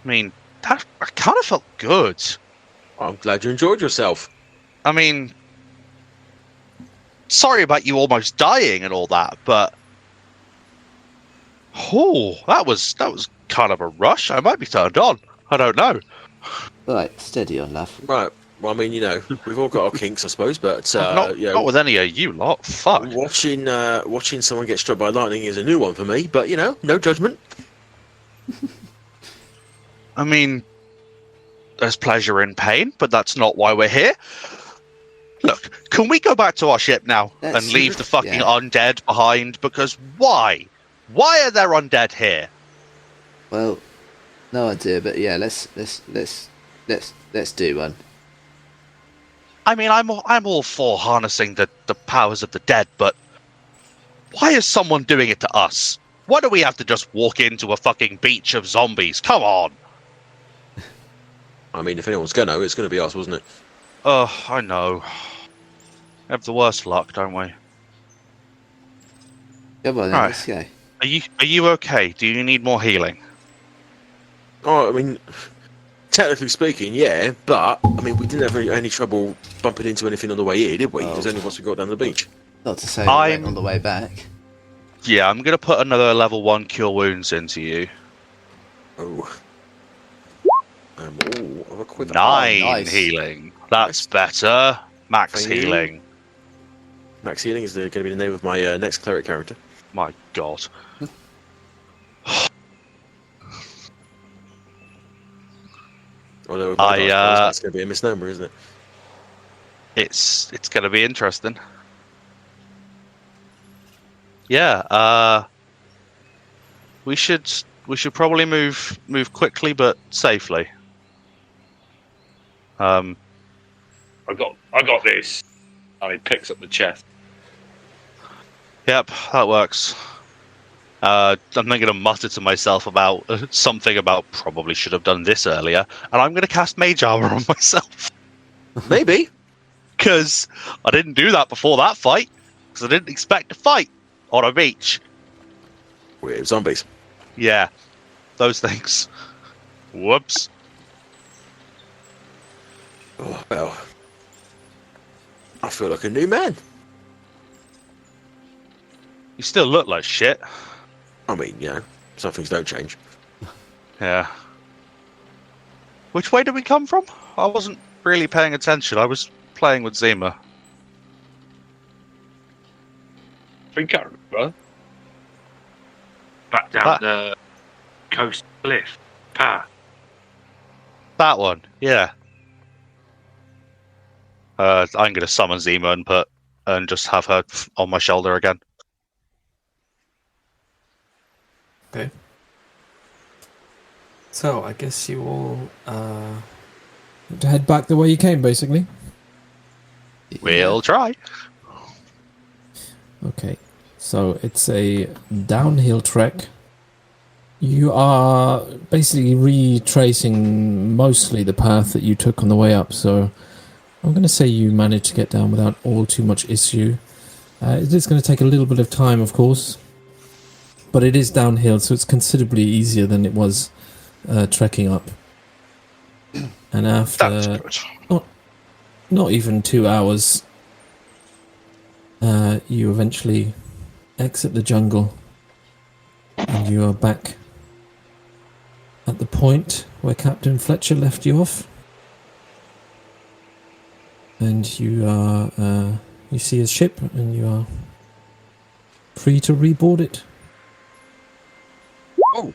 I mean, that I kind of felt good. I'm glad you enjoyed yourself. I mean, sorry about you almost dying and all that, but that was kind of a rush. I might be turned on. I don't know. Right, steady on, love. Right. Well, I mean, we've all got our kinks, I suppose, but Not with any of you lot. Fuck. watching someone get struck by lightning is a new one for me. But no judgment. I mean, there's pleasure in pain, but that's not why we're here. Look, can we go back to our ship now and leave the fucking undead behind? Because why? Why are there undead here? Well, no idea, but yeah, let's do one. I mean, I'm all for harnessing the powers of the dead, but why is someone doing it to us? Why do we have to just walk into a fucking beach of zombies? Come on. I mean, if anyone's gonna, it's gonna be us, wasn't it? I know. We have the worst luck, don't we? Come on, then, Right. let's go. Are you okay? Do you need more healing? Oh, I mean, technically speaking, yeah, but I mean, we didn't have any trouble bumping into anything on the way here, did we? There's only once we got down the beach. Not to say we went on the way back. Yeah, I'm gonna put another level 1 cure wounds into you. Oh. I've a quiver. 9 nice. healing. That's better. Max Thank you. healing. Max healing is going to be the name of my next cleric character. My god. Although it's going to be a misnomer, isn't it? It's going to be interesting. Yeah, we should probably move quickly but safely. I got this. And he picks up the chest. Yep, that works. I'm then going to mutter to myself about something about probably should have done this earlier, and I'm going to cast Mage Armor on myself. Maybe. Because I didn't do that before that fight, because I didn't expect to fight on a beach. We're zombies. Yeah, those things. Whoops. Oh, well. I feel like a new man. You still look like shit. I mean, some things don't change. Yeah. Which way did we come from? I wasn't really paying attention. I was playing with Zima. I think I remember. Back down the coast cliff path. That one, yeah. I'm going to summon Zima and just have her on my shoulder again. Okay. So, I guess you all, To head back the way you came, basically. We'll try. Okay. So it's a downhill trek. You are basically retracing mostly the path that you took on the way up. So I'm going to say you managed to get down without all too much issue. It is going to take a little bit of time, of course, but it is downhill, so it's considerably easier than it was trekking up. And after not even 2 hours, you eventually exit the jungle, and you are back at the point where Captain Fletcher left you off. And you are, you see his ship, and you are free to reboard it. Oh.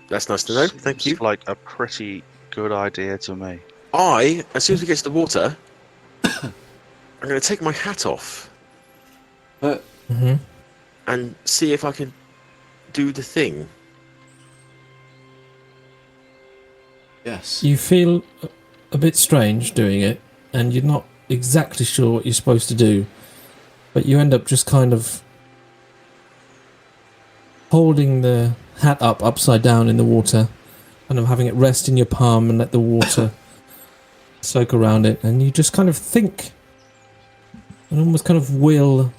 That's nice to know. Thank you. Seems like a pretty good idea to me. As soon as we get to the water, I'm going to take my hat off and see if I can do the thing. Yes. You feel a bit strange doing it, and you're not exactly sure what you're supposed to do, but you end up just kind of holding the hat up upside down in the water, kind of having it rest in your palm and let the water soak around it, and you just kind of think and almost kind of will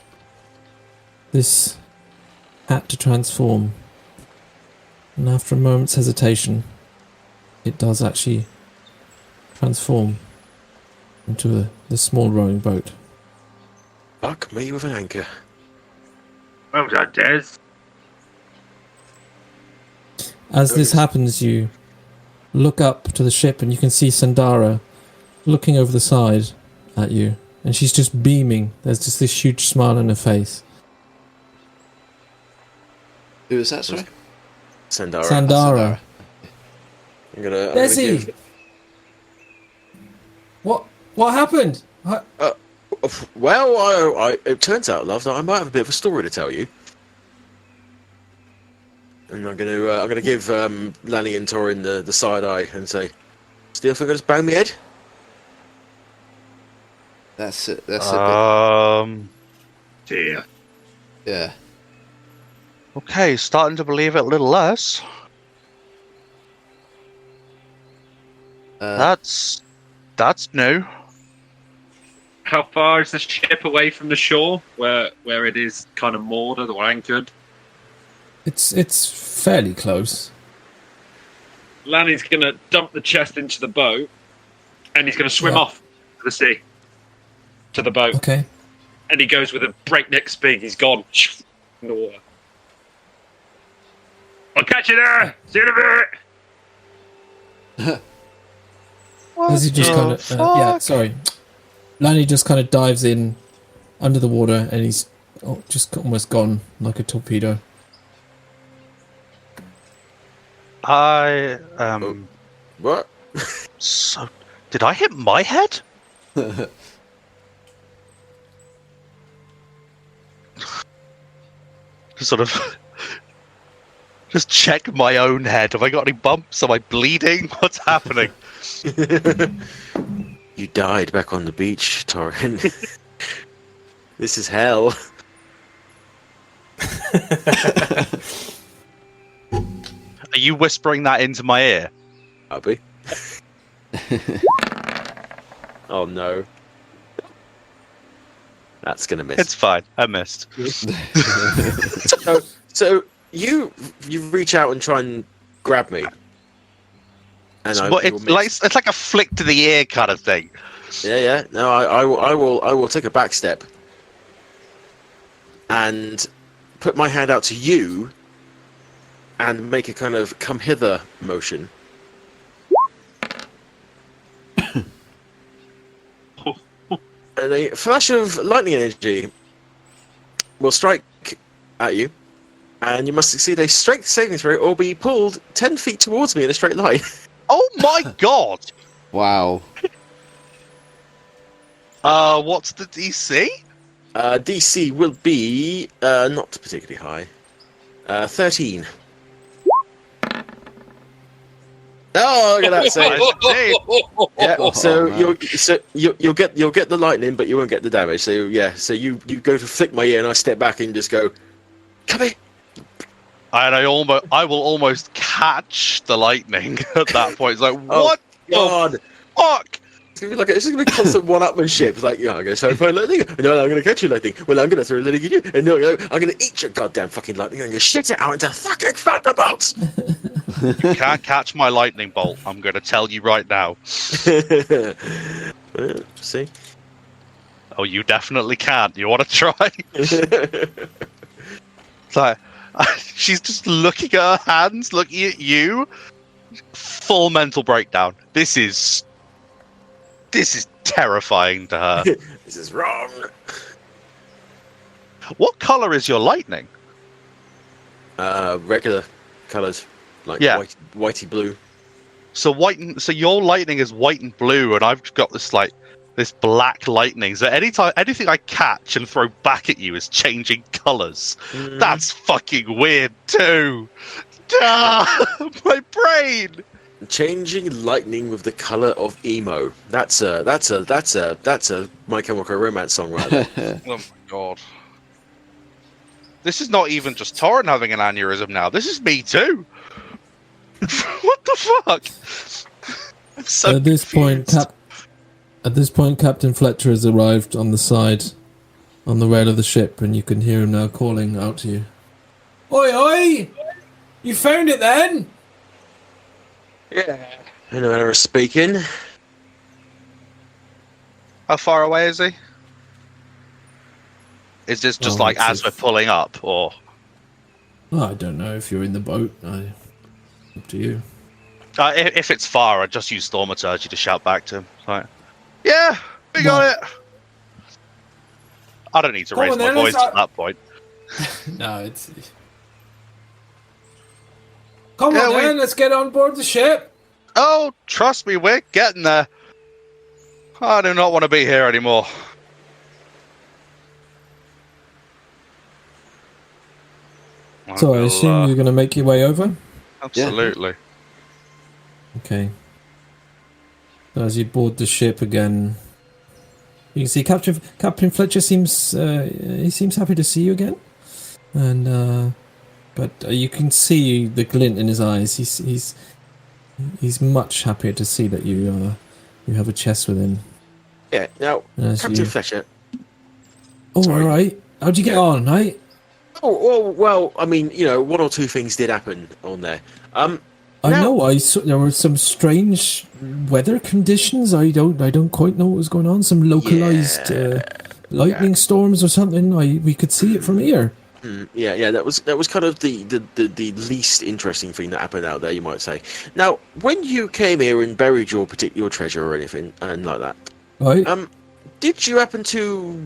this hat to transform. And after a moment's hesitation, it does actually transform into the small rowing boat. Fuck me with an anchor. Well done, Des. As this happens, you look up to the ship and you can see Sandara looking over the side at you, and she's just beaming. There's just this huge smile on her face. Who was that, sorry? Sandara. I'm gonna Desi! give... What happened? Well, it turns out, love, that I might have a bit of a story to tell you. And I'm gonna give Lanny and Torrin the side eye and say, "Still think I just bang me head?" That's it. That's a Dear. bit. Yeah. Okay, starting to believe it a little less. That's new. How far is the ship away from the shore, where it is kind of moored or anchored? It's fairly close. Lanny's going to dump the chest into the boat, and he's going to swim off to the sea, to the boat. Okay. And he goes with a breakneck speed. He's gone in the water. I'll catch you there. See you in a bit. As he just kind of sorry. Lanny just kind of dives in under the water, and he's just almost gone like a torpedo. I What? So, did I hit my head? Sort of. Just check my own head. Have I got any bumps? Am I bleeding? What's happening? You died back on the beach, Torrin. This is hell. Are you whispering that into my ear? Abby. Oh no. That's gonna miss. It's fine. I missed. So you reach out and try and grab me. And it's like a flick to the ear kind of thing. Yeah. No, I will take a back step and put my hand out to you and make a kind of come hither motion. And a flash of lightning energy will strike at you, and you must succeed a strength saving throw or be pulled 10 feet towards me in a straight line. Oh my god! Wow. What's the DC? DC will be not particularly high. 13. Oh, look at that save! Yeah, so you'll get the lightning, but you won't get the damage. So yeah, so you go to flick my ear, and I step back and just go, "Come here!" And I will almost catch the lightning at that point. It's like, what? God. Fuck! It's just gonna be constant one-upmanship. It's like, I'm gonna throw lightning. No, I'm gonna catch you lightning. Well, I'm gonna throw lightning at you. And no, I'm gonna eat your goddamn fucking lightning. I'm gonna shit it out into fucking thunderbolts. You can't catch my lightning bolt. I'm gonna tell you right now. See? Oh, you definitely can't. You want to try? It's like, she's just looking at her hands, looking at you. Full mental breakdown. This is terrifying to her. This is wrong. What color is your lightning? Regular colours, like whitey blue. So so your lightning is white and blue, and I've got this black lightning. So anything I catch and throw back at you is changing colours. That's fucking weird too. My brain. Changing lightning with the colour of emo. That's a My Chemical Romance song right there. Oh my god. This is not even just Torrin having an aneurysm now. This is me too. What the fuck? I'm so At this point, Captain Fletcher has arrived on the side, on the rail of the ship, and you can hear him now calling out to you. Oi, oi! You found it then? Yeah. In a manner of speaking. How far away is he? Is this just as we're pulling up, or? Oh, I don't know if you're in the boat. Up to you. If it's far, I'd just use Thaumaturgy to shout back to him. Like, yeah, we got it. I don't need to raise my voice at that point. No, it's... Come on then, let's get on board the ship. Oh, trust me, we're getting there. I do not want to be here anymore. So I assume you're going to make your way over? Absolutely. Okay. So as you board the ship again, you can see Captain Fletcher seems happy to see you again, and but you can see the glint in his eyes. He's much happier to see that you have a chest with him. Yeah. Now, Captain Fletcher. Oh, all right. How'd you get on, right? Oh, well, I mean, one or two things did happen on there. I know. There were some strange weather conditions. I don't quite know what was going on. Some localized lightning storms or something. We could see it from here. Yeah. That was kind of the least interesting thing that happened out there, you might say. Now, when you came here and buried your treasure or anything and like that, right? Did you happen to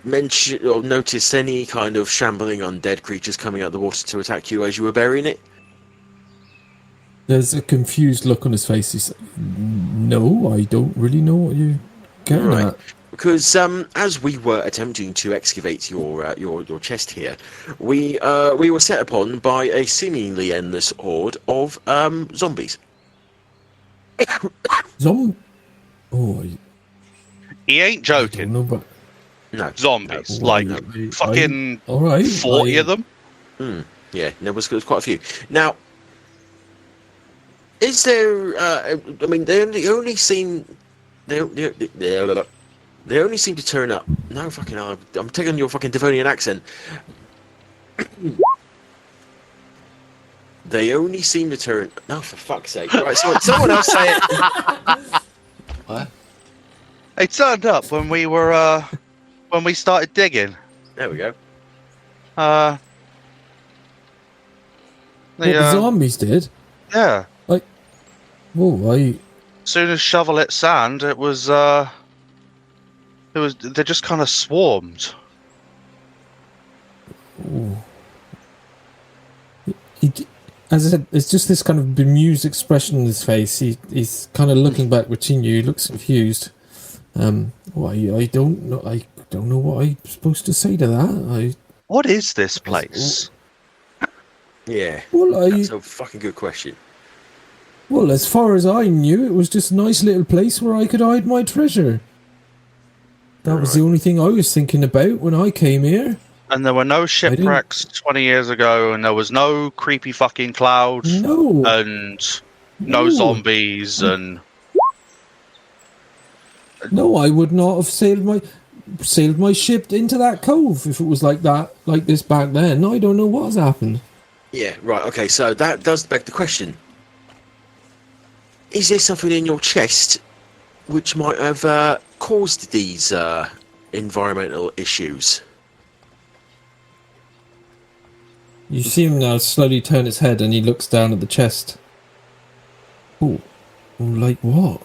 mention or notice any kind of shambling undead creatures coming out of the water to attack you as you were burying it? There's a confused look on his face. He's like, no, I don't really know what you're getting at. Because as we were attempting to excavate your chest here, we were set upon by a seemingly endless horde of zombies. He ain't joking. No. Zombies, fucking 40 of them. Yeah, there was quite a few. Now, is there? I mean, they only seem to turn up. No, fucking hell, I'm taking your fucking Devonian accent. They only seem to turn. No, for fuck's sake! Right, someone else say it. What? They turned up when we were when we started digging. There we go. The zombies did? Yeah. As soon as shovel hit sand, they just kind of swarmed. As I said, it's just this kind of bemused expression on his face. He's kind of looking back, watching you. He looks confused. I don't know. I don't know what I'm supposed to say to that. What is this place? Yeah. Well, that's a fucking good question. Well, as far as I knew, it was just a nice little place where I could hide my treasure. That was the only thing I was thinking about when I came here. And there were no shipwrecks 20 years ago, and there was no creepy fucking clouds. No. And no zombies, and... No, I would not have sailed my ship into that cove if it was like this back then. I don't know what has happened. Yeah, right, okay, so that does beg the question. Is there something in your chest which might have caused these environmental issues? You see him now slowly turn his head and he looks down at the chest. Oh, like what?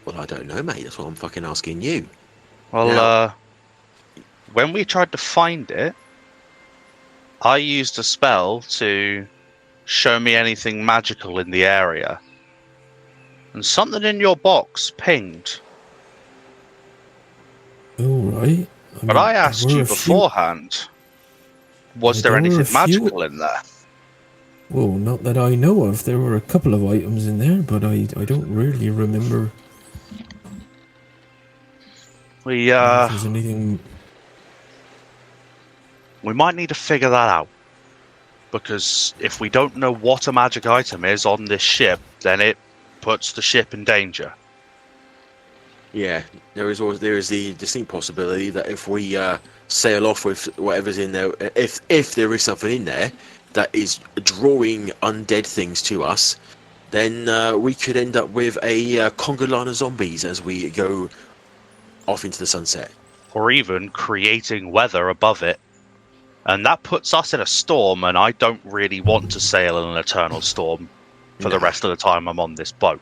Well, I don't know, mate. That's what I'm fucking asking you. Well, when we tried to find it, I used a spell to show me anything magical in the area. And something in your box pinged. Oh, right. But I asked you beforehand, was there anything magical in there? Well, not that I know of. There were a couple of items in there, but I don't really remember. We if there's anything. We might need to figure that out. Because if we don't know what a magic item is on this ship, then it puts the ship in danger. Yeah, there is the distinct possibility that if we sail off with whatever's in there, if there is something in there that is drawing undead things to us, then we could end up with a conga line of zombies as we go off into the sunset. Or even creating weather above it. And that puts us in a storm, and I don't really want to sail in an eternal storm for the rest of the time I'm on this boat.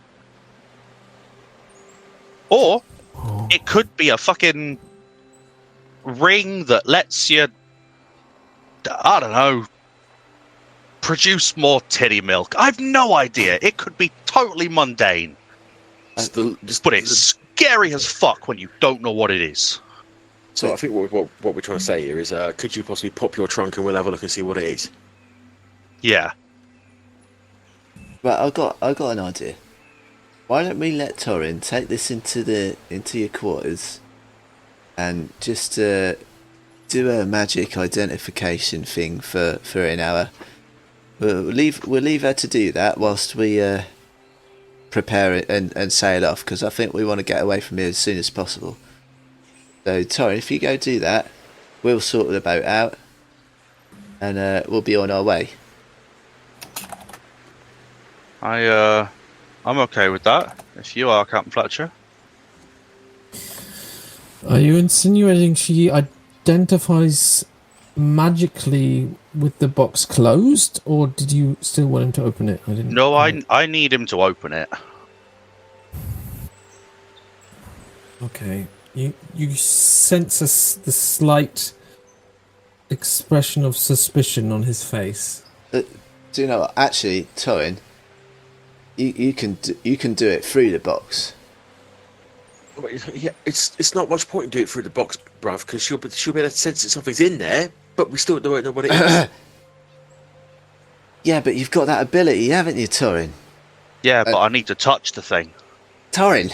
Or it could be a fucking ring that lets you, I don't know, produce more titty milk. I've no idea. It could be totally mundane. But it's scary as fuck when you don't know what it is. So I think what we're trying to say here is, could you possibly pop your trunk and we'll have a look and see what it is? Yeah. Right, I got an idea. Why don't we let Torrin take this into your quarters and just do a magic identification thing for an hour. We'll leave her to do that whilst we prepare it and sail off, because I think we want to get away from here as soon as possible. So Torrin, if you go do that, we'll sort the boat out and we'll be on our way. I'm okay with that, if you are, Captain Fletcher. Are you insinuating she identifies magically with the box closed, or did you still want him to open it? I didn't. No, I need him to open it. Okay. You sense the slight expression of suspicion on his face. Do you know what? Actually, Torrin, you can do it through the box. Yeah, it's not much point in doing it through the box, bruv, because she'll be able to sense that something's in there, but we still don't know what it is. Yeah, but you've got that ability, haven't you, Torrin? Yeah, but I need to touch the thing. Torrin,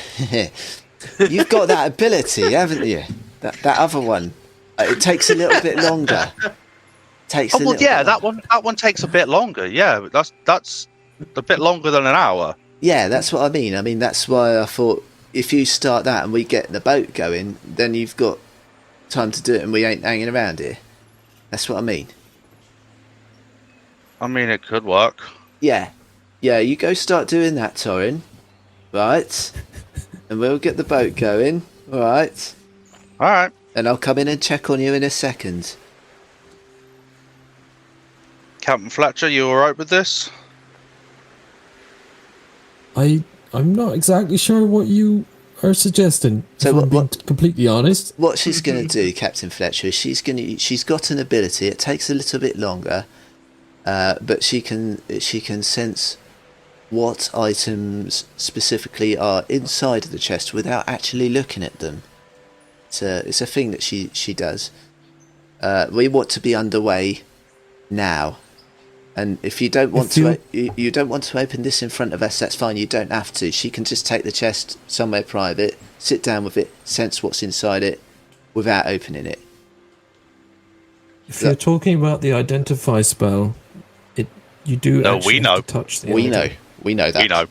you've got that ability, haven't you? That other one, it takes a little bit longer. That one takes a bit longer. Yeah, that's a bit longer than an hour. Yeah, that's what I mean. I mean, that's why I thought if you start that and we get the boat going, then you've got time to do it and we ain't hanging around here. That's what I mean. I mean, it could work. Yeah, you go start doing that, Torrin. Right? And we'll get the boat going. Alright? Alright. And I'll come in and check on you in a second. Captain Fletcher, you alright with this? I'm not exactly sure what you are suggesting. So if I'm completely honest. What she's going to do, Captain Fletcher, is she's got an ability. It takes a little bit longer, but she can sense what items specifically are inside of the chest without actually looking at them. It's a thing that she does. We want to be underway now. And if you don't want you don't want to open this in front of us, that's fine. You don't have to. She can just take the chest somewhere private, sit down with it, sense what's inside it, without opening it. If you're talking about the identify spell, you do. No, actually we know. have to touch the We item. know that. We know.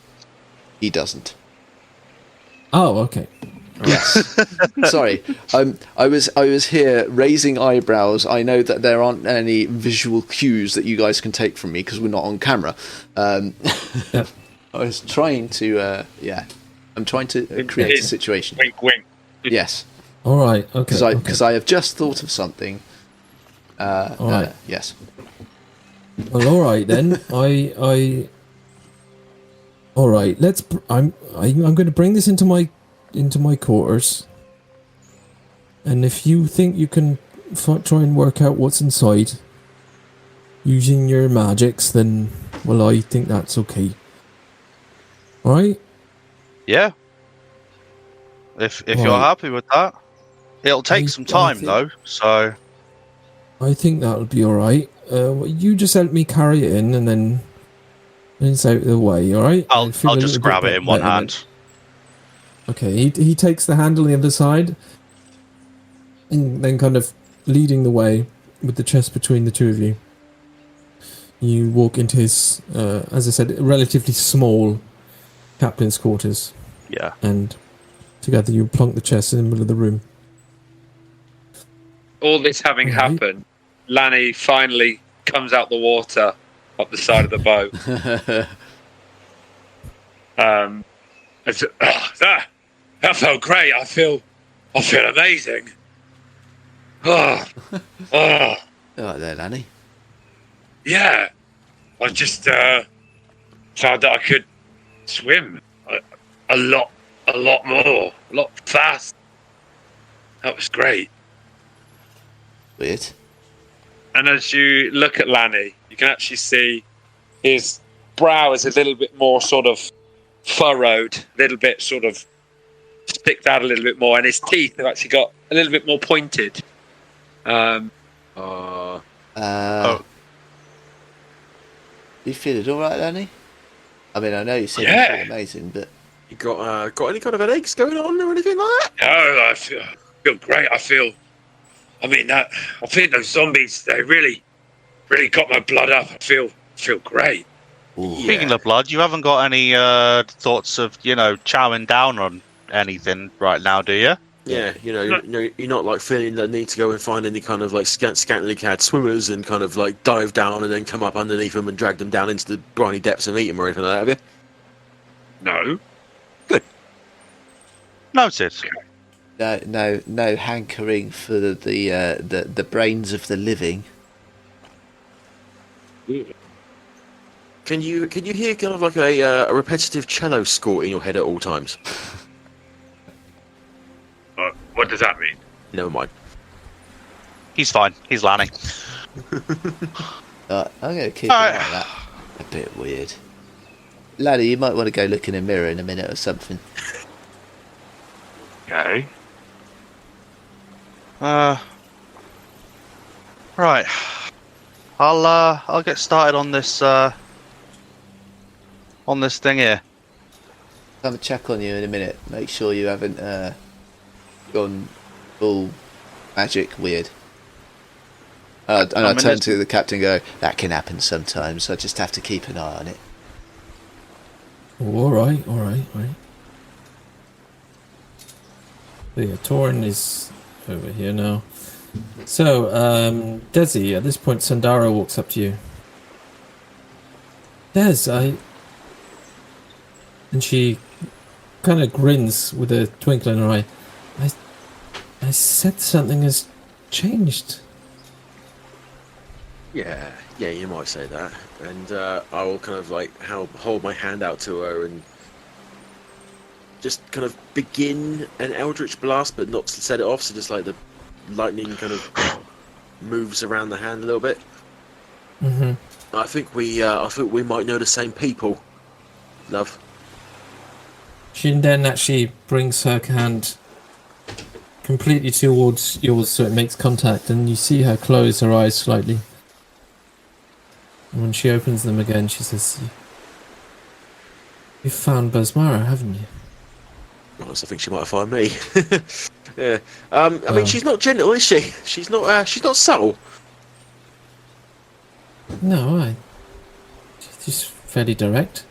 He doesn't. Oh, okay. Yes. Sorry. I was here raising eyebrows. I know that there aren't any visual cues that you guys can take from me because we're not on camera. I was trying to, I'm trying to create a situation. Wink, wink. Yes. All right. Okay. Because I have just thought of something. All right. Yes. Well, all right then. All right. I'm going to bring this into my quarters, and if you think you can try and work out what's inside using your magics, then I think that's okay. All right. Yeah. If you're happy with that, it'll take some time though. So I think that'll be all right. You just help me carry it in, and then it's out of the way. All right. I'll just grab it in one hand. Okay. He takes the hand on the other side, and then kind of leading the way with the chest between the two of you. You walk into his, as I said, relatively small captain's quarters. Yeah. And together you plonk the chest in the middle of the room. All this having happened, Lanny finally comes out the water up the side of the boat. That felt great. I feel amazing. All right there, Lanny. Yeah, I just found that I could swim a lot more, a lot fast. That was great. Weird. And as you look at Lanny, you can actually see his brow is a little bit more sort of furrowed, a little bit sort of sticked out a little bit more, and his teeth have actually got a little bit more pointed. You feeling all right, Lanny? I mean, I know you said you feel amazing, but You got any kind of headaches going on or anything like that? No, I feel great. I think those zombies, they really got my blood up. I feel great. Speaking of blood, you haven't got any thoughts of, chowing down on anything right now, do you? Yeah, you're not like feeling the need to go and find any kind of like scantily clad swimmers and kind of like dive down and then come up underneath them and drag them down into the briny depths and eat them or anything like that, have you? No. Good. Noted. no hankering for the brains of the living. Can you hear kind of like a repetitive cello score in your head at all times? What does that mean? Never mind. He's fine. He's Lanny. I'm going to keep it like that. A bit weird. Laddie, you might want to go look in a mirror in a minute or something. Okay. Right. I'll get started on this thing here. I'll have a check on you in a minute. Make sure you haven't gone full magic weird. And I turn to the captain and go, that can happen sometimes, so I just have to keep an eye on it. All right. So yeah, Torrin is over here now. So, Desi, at this point, Sandara walks up to you. Des, and she kind of grins with a twinkle in her eye. I said something has changed. Yeah, you might say that. And I will kind of like hold my hand out to her and just kind of begin an eldritch blast, but not to set it off. So just like the lightning kind of moves around the hand a little bit. Mm-hmm. I think we might know the same people. Love. She then actually brings her hand completely towards yours, so it makes contact, and you see her close her eyes slightly. And when she opens them again, she says, "You've found Basmara, haven't you?" Well, I think she might have found me. Yeah. I mean, she's not gentle, is she? She's not subtle. No, she's fairly direct.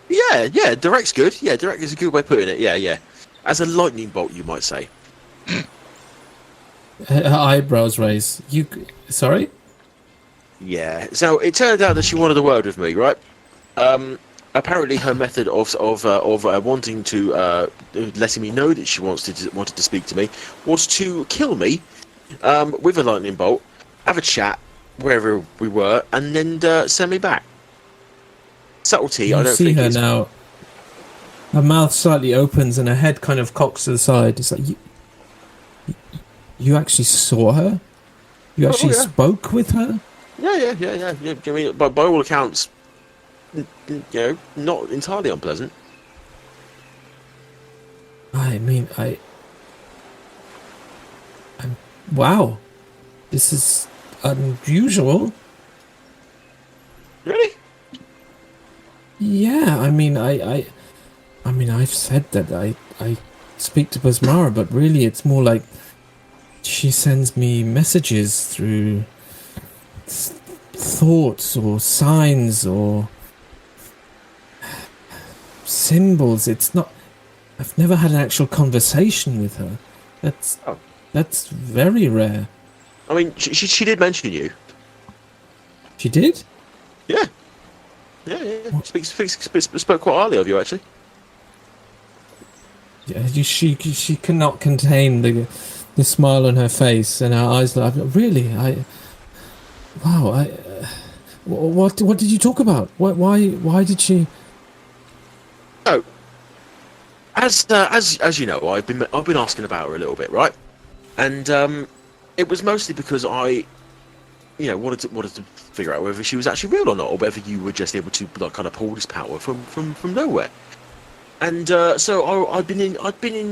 Yeah, direct's good. Yeah, direct is a good way of putting it. Yeah. as a lightning bolt, you might say. Her eyebrows raise. Sorry? Yeah. So it turned out that she wanted a word with me, right? Apparently, her method of wanting to letting me know that she wanted to speak to me was to kill me with a lightning bolt, have a chat wherever we were, and then send me back. Subtlety. You I don't see think her it's... now. Her mouth slightly opens and her head kind of cocks to the side. It's like you actually saw her. You actually spoke with her. Yeah. I mean, by all accounts, not entirely unpleasant. I mean, wow, this is unusual. Really? Yeah, I mean, I've said that I speak to Basmara, but really, it's more like she sends me messages through thoughts or signs or symbols. It's not. I've never had an actual conversation with her. That's very rare. I mean, she did mention you. She did? Yeah. Spoke quite highly of you, actually. Yeah, she cannot contain the smile on her face, and her eyes like, really, what did you talk about? Why did she? Oh, as you know, I've been asking about her a little bit, right? And it was mostly because I wanted to figure out whether she was actually real or not, or whether you were just able to kind of pull this power from nowhere. And so I've been in.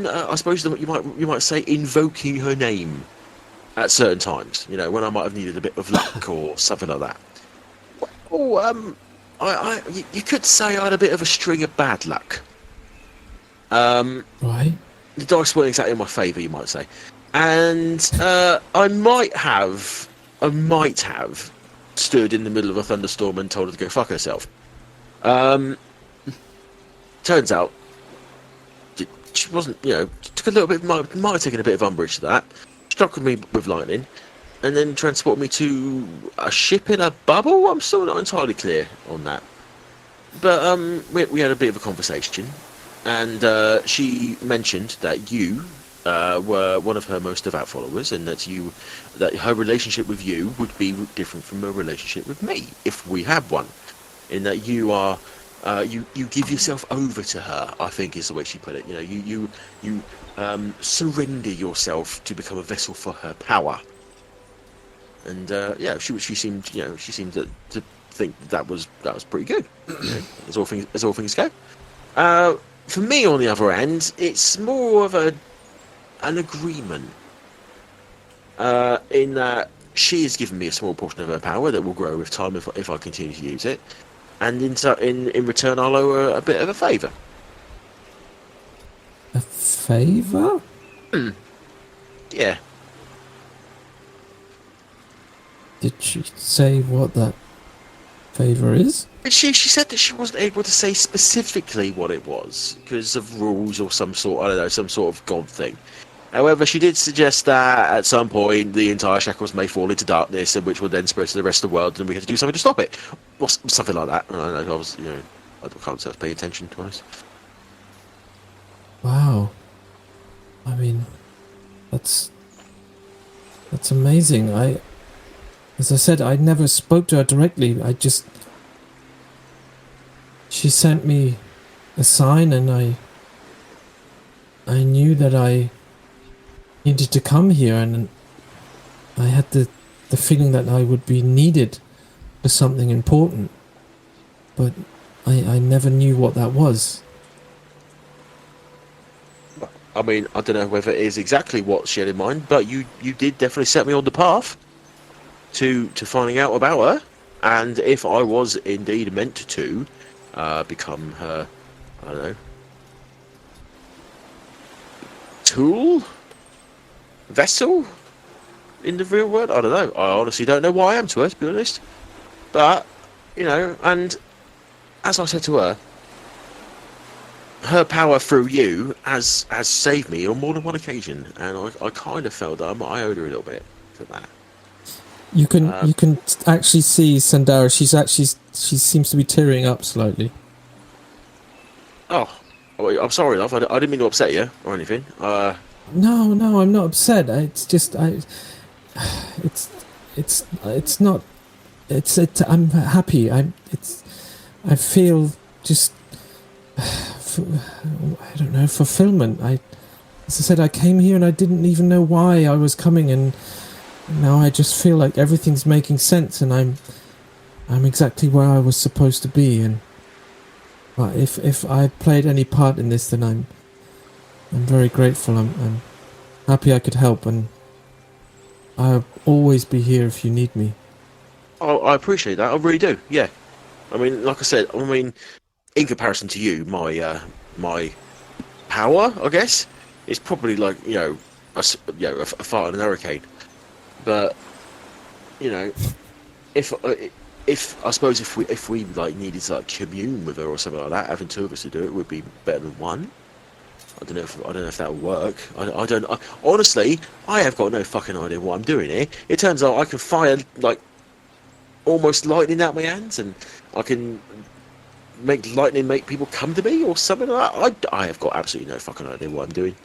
I suppose you might say invoking her name at certain times. When I might have needed a bit of luck or something like that. Well, you could say I had a bit of a string of bad luck. Right. The dice weren't exactly in my favour, you might say, and I might have stood in the middle of a thunderstorm and told her to go fuck herself. Turns out she wasn't. Took a little bit. Might have taken a bit of umbrage to that. Struck me with lightning, and then transported me to a ship in a bubble. I'm still not entirely clear on that, but we had a bit of a conversation, and she mentioned that you were one of her most devout followers, and that her relationship with you would be different from her relationship with me if we had one, in that you are. You give yourself over to her, I think is the way she put it. You surrender yourself to become a vessel for her power. And she seemed to think that was pretty good. As all things go. For me, on the other end, it's more of an agreement. In that she has given me a small portion of her power that will grow with time if I continue to use it. And in return, I'll owe her a bit of a favour. A favour? Yeah. Did she say what that favour is? She said that she wasn't able to say specifically what it was because of rules or some sort. I don't know, some sort of god thing. However, she did suggest that at some point the entire Shackles may fall into darkness, and which would then spread to the rest of the world, and we had to do something to stop it, or something like that. I don't know. I can't say I was paying attention, to be honest. Wow. I mean, that's amazing. As I said, I never spoke to her directly. She sent me a sign, and I knew that I needed to come here, and I had the feeling that I would be needed for something important, but I never knew what that was. I mean, I don't know whether it is exactly what she had in mind, but you did definitely set me on the path to finding out about her, and if I was indeed meant to become her, I don't know, tool? Vessel in the real world? I don't know. I honestly don't know why I am to her, to be honest. But, and as I said to her, her power through you has saved me on more than one occasion, and I kind of felt that I owed her a little bit for that. You can actually see Sandara. She seems to be tearing up slightly. Oh, I'm sorry, love. I didn't mean to upset you or anything. No, I'm not upset. It's just it's not. I'm happy. I feel just. I don't know, fulfillment. As I said, I came here and I didn't even know why I was coming, and now I just feel like everything's making sense, and I'm exactly where I was supposed to be. And if I played any part in this, then I'm very grateful. I'm happy I could help, and I'll always be here if you need me. Oh, I appreciate that. I really do. Yeah. I mean, like I said, in comparison to you, my power, I guess, is probably like a fart in an hurricane. But if I suppose if we like needed to like commune with her or something like that, having two of us to do it would be better than one. I don't know if that would work. Honestly, I have got no fucking idea what I'm doing here. It turns out I can fire like almost lightning out my hands, and I can make lightning make people come to me or something like that. I have got absolutely no fucking idea what I'm doing.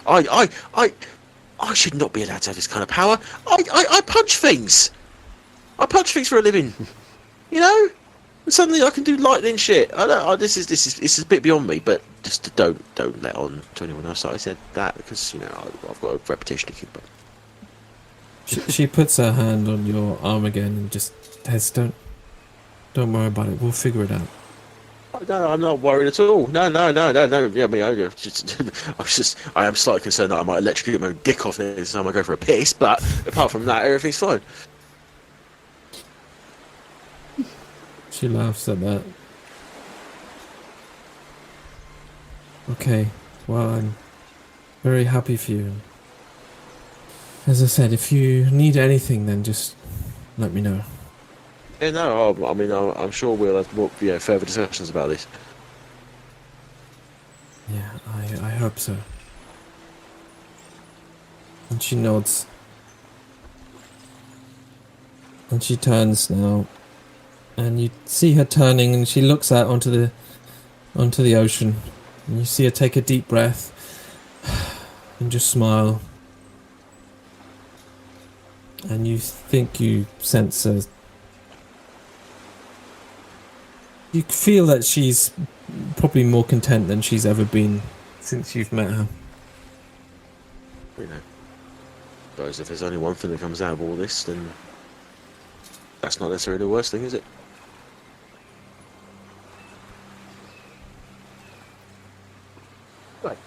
I should not be allowed to have this kind of power. I punch things. I punch things for a living. And suddenly I can do lightning shit. This is a bit beyond me. But just don't let on to anyone else that I said that, because I've got a reputation to keep up. She puts her hand on your arm again and just says, "Don't worry about it. We'll figure it out." No, I'm not worried at all. No. Yeah, I am slightly concerned that I might electrocute my dick off next time I go for a piss, but apart from that, everything's fine. She laughs at that. Okay, well, I'm very happy for you. As I said, if you need anything, then just let me know. Yeah, no, I mean, I'm sure we'll have more, further discussions about this. Yeah, I hope so. And she nods. And she turns now. And you see her turning, and she looks out onto the ocean. And you see her take a deep breath. And just smile. And you think you sense a... You feel that she's probably more content than she's ever been since you've met her. Suppose if there's only one thing that comes out of all this, then that's not necessarily the worst thing, is it? Right.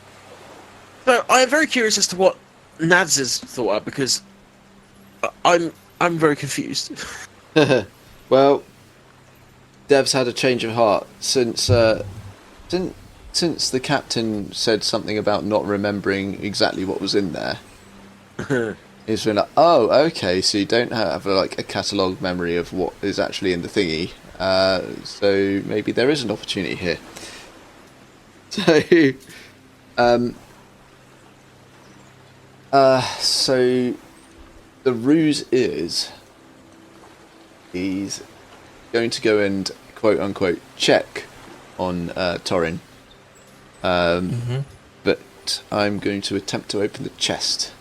So I am very curious as to what Nadz has thought of, because I'm very confused. Well, Dev's had a change of heart since the captain said something about not remembering exactly what was in there. He's been like, oh, okay, so you don't have a catalogue memory of what is actually in the thingy. So maybe there is an opportunity here. So, so the ruse is he's going to go and quote unquote check on Torrin. But I'm going to attempt to open the chest.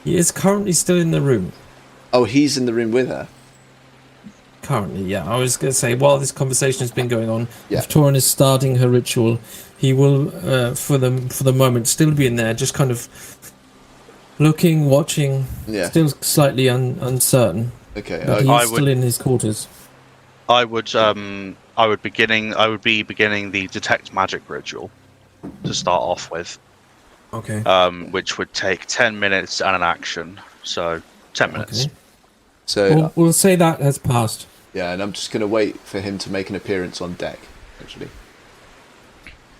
He is currently still in the room. Oh, he's in the room with her. Currently, yeah. I was going to say, while this conversation has been going on, yeah. If Torrin is starting her ritual, he will, for the moment, still be in there, just kind of looking, watching, still slightly uncertain. Okay, but he's still in his quarters. I would be beginning the detect magic ritual to start off with. Okay. Which would take 10 minutes and an action. So 10 minutes. Okay. So we'll say that has passed. Yeah, and I'm just going to wait for him to make an appearance on deck, actually.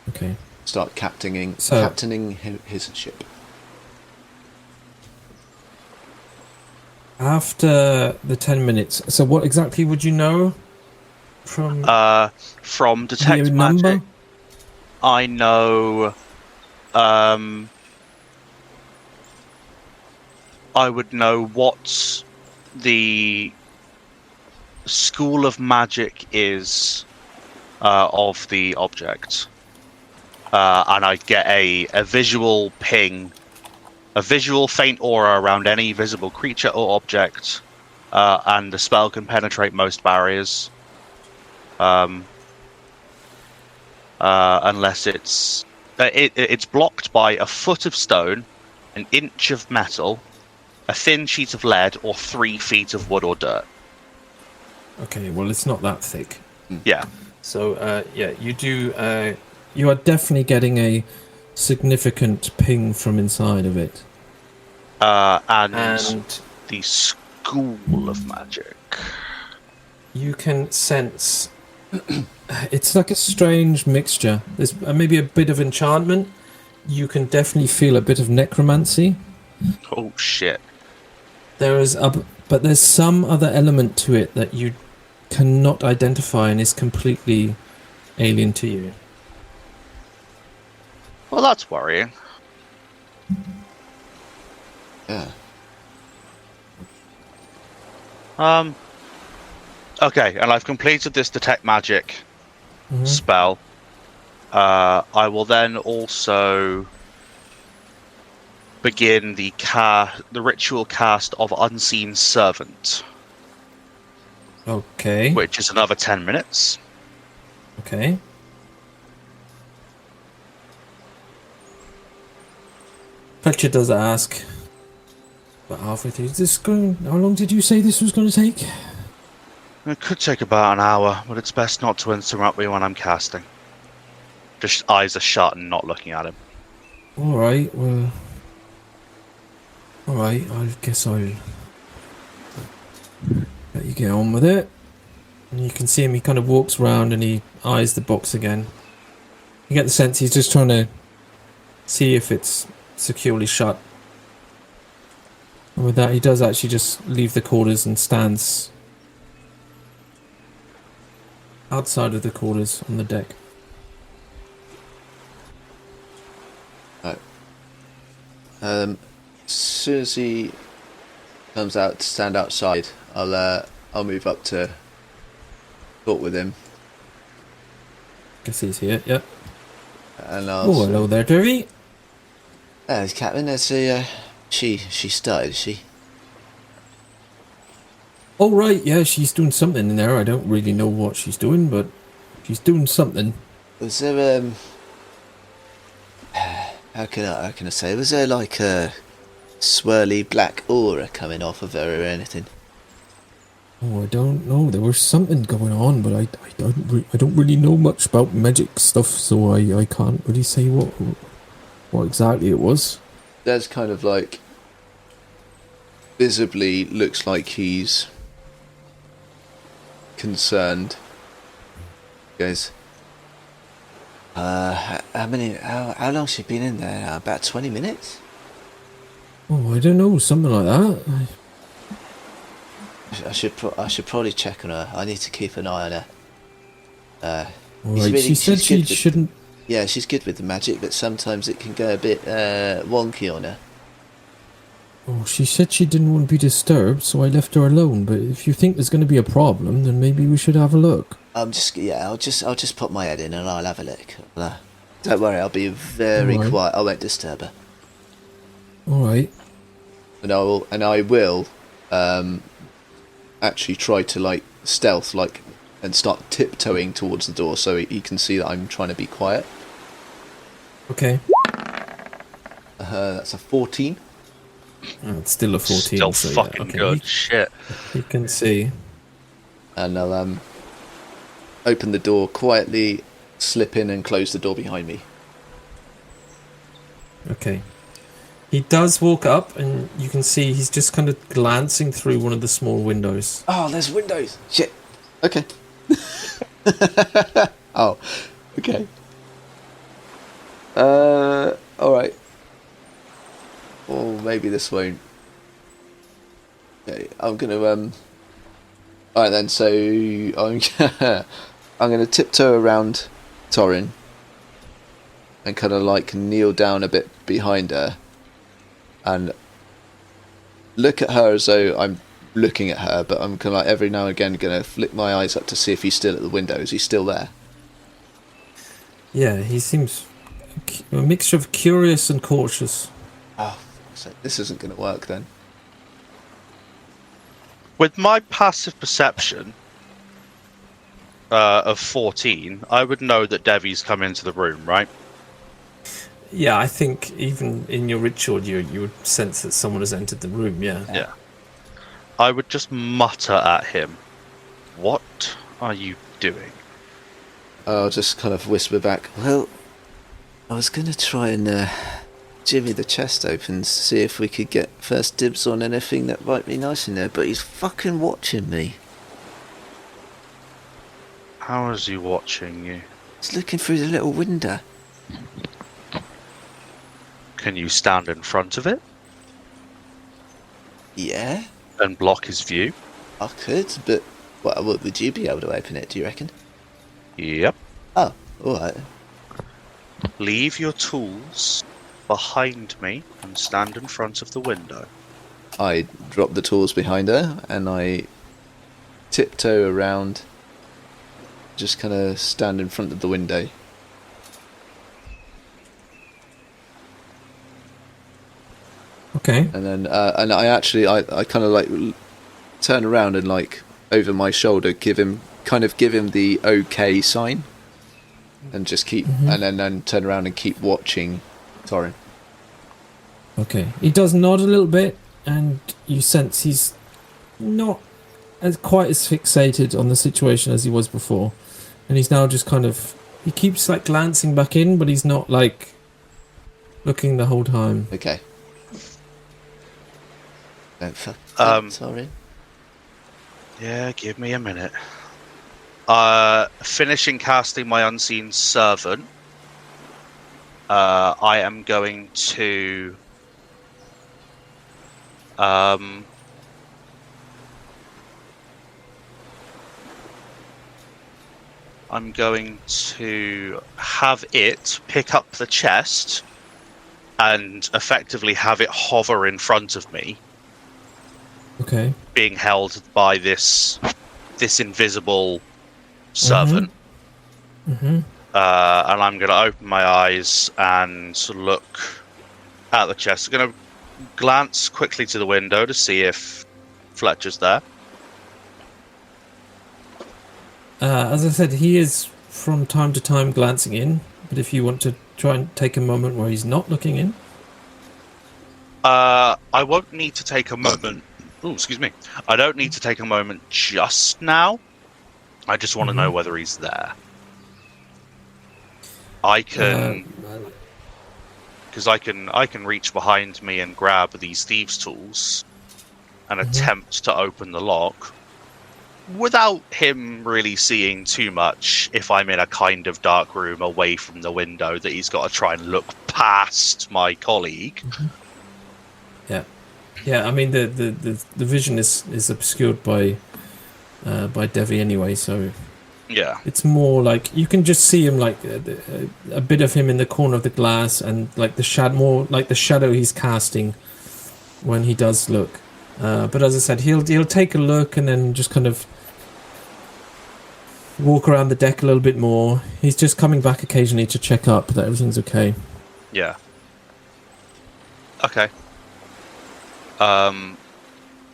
Okay. Start captaining his ship. After the 10 minutes, so what exactly would you know from detect magic? I know, I would know what the school of magic is of the object. And I'd get a visual ping, a visual faint aura around any visible creature or object, and the spell can penetrate most barriers, unless it's blocked by a foot of stone, an inch of metal, a thin sheet of lead, or 3 feet of wood or dirt. Okay, well, it's not that thick. Yeah. So, you do. You are definitely getting a significant ping from inside of it. And the school of magic. You can sense. It's like a strange mixture. There's maybe a bit of enchantment. You can definitely feel a bit of necromancy. Oh shit! But there's some other element to it that you cannot identify and is completely alien to you. Well, that's worrying. Yeah. Okay, and I've completed this detect magic spell. I will then also begin the ritual cast of Unseen Servant. Okay. Which is another 10 minutes. Okay. Fletcher does ask, but halfway through, how long did you say this was going to take? It could take about an hour, but it's best not to interrupt me when I'm casting. Just eyes are shut and not looking at him. Alright, well... Alright, I guess I'll let you get on with it. And you can see him, he kind of walks around and he eyes the box again. You get the sense he's just trying to see if it's securely shut. And with that, he does actually just leave the quarters and stands outside of the quarters on the deck. Right. As soon as he comes out to stand outside, I'll move up to talk with him. Guess he's here, yep. And I'll Oh, hello there, Devvie. Captain, she started, is she? Oh, right, yeah, she's doing something in there. I don't really know what she's doing, but she's doing something. Was there, how can I say, was there like a swirly black aura coming off of her or anything? Oh, I don't know. There was something going on, but I don't really know much about magic stuff, so I can't really say what exactly it was. There's kind of like visibly looks like he's concerned. He goes, how long's she been in there? About 20 minutes? Oh, I don't know, something like that. I should probably check on her. I need to keep an eye on her. Alright, she said she shouldn't... Yeah, she's good with the magic, but sometimes it can go a bit wonky on her. Oh, she said she didn't want to be disturbed, so I left her alone. But if you think there's going to be a problem, then maybe we should have a look. I'll just put my head in and I'll have a look. Don't worry, I'll be very quiet. I won't disturb her. Alright. and I will actually try to like stealth and start tiptoeing towards the door so he can see that I'm trying to be quiet. Okay. That's a 14. Oh, it's still a 14. Still so fucking okay. good. Shit. You can see. And I'll open the door quietly, slip in and close the door behind me. Okay. He does walk up and you can see he's just kind of glancing through one of the small windows. Oh, there's windows. Shit. Okay. Oh, okay. Alright. Or maybe this won't. Okay, I'm gonna alright then, so I'm I'm gonna tiptoe around Torrin and kind of like kneel down a bit behind her and look at her as though I'm looking at her, but I'm kind of like every now and again going to flick my eyes up to see if he's still at the window. Is he still there? Yeah, he seems a mixture of curious and cautious. Oh, so this isn't going to work then. With my passive perception of 14, I would know that Devvie's come into the room, right? Yeah, I think even in your ritual, you would sense that someone has entered the room. Yeah. Yeah. I would just mutter at him, "What are you doing?" I'll just kind of whisper back, Well, I was going to try and jimmy the chest open to see if we could get first dibs on anything that might be nice in there, but he's fucking watching me. How is he watching you? He's looking through the little window. Can you stand in front of it Yeah, and block his view? I could, but what would you be able to open it, do you reckon? Yep. Oh, alright. Leave your tools behind me and stand in front of the window. I drop the tools behind her and I tiptoe around, just kind of stand in front of the window. Okay. And then, and I actually, I kind of like turn around and like over my shoulder give him the okay sign, and just keep, and then turn around and keep watching Torrin. Okay. He does nod a little bit, and you sense he's not quite as fixated on the situation as he was before, and he's now just kind of, he keeps like glancing back in, but he's not like looking the whole time. Okay. Don't fuck sorry. Yeah, give me a minute. Finishing casting my Unseen Servant, I am going to I'm going to have it pick up the chest and effectively have it hover in front of me. Okay. Being held by this invisible servant. And I'm going to open my eyes and look at the chest. I'm going to glance quickly to the window to see if Fletcher's there. As I said, he is from time to time glancing in, but if you want to try and take a moment where he's not looking in. I won't need to take a moment. Oh, excuse me. I don't need to take a moment just now. I just want to know whether he's there. I can, because I can reach behind me and grab these thieves' tools and attempt to open the lock without him really seeing too much. If I'm in a kind of dark room away from the window, that he's got to try and look past my colleague. Yeah. Yeah, I mean the vision is obscured by Devvie anyway, so yeah, it's more like you can just see him, like a bit of him in the corner of the glass, and like the shadow he's casting when he does look. But as I said, he'll take a look and then just kind of walk around the deck a little bit more. He's just coming back occasionally to check up that everything's okay. Yeah. Okay.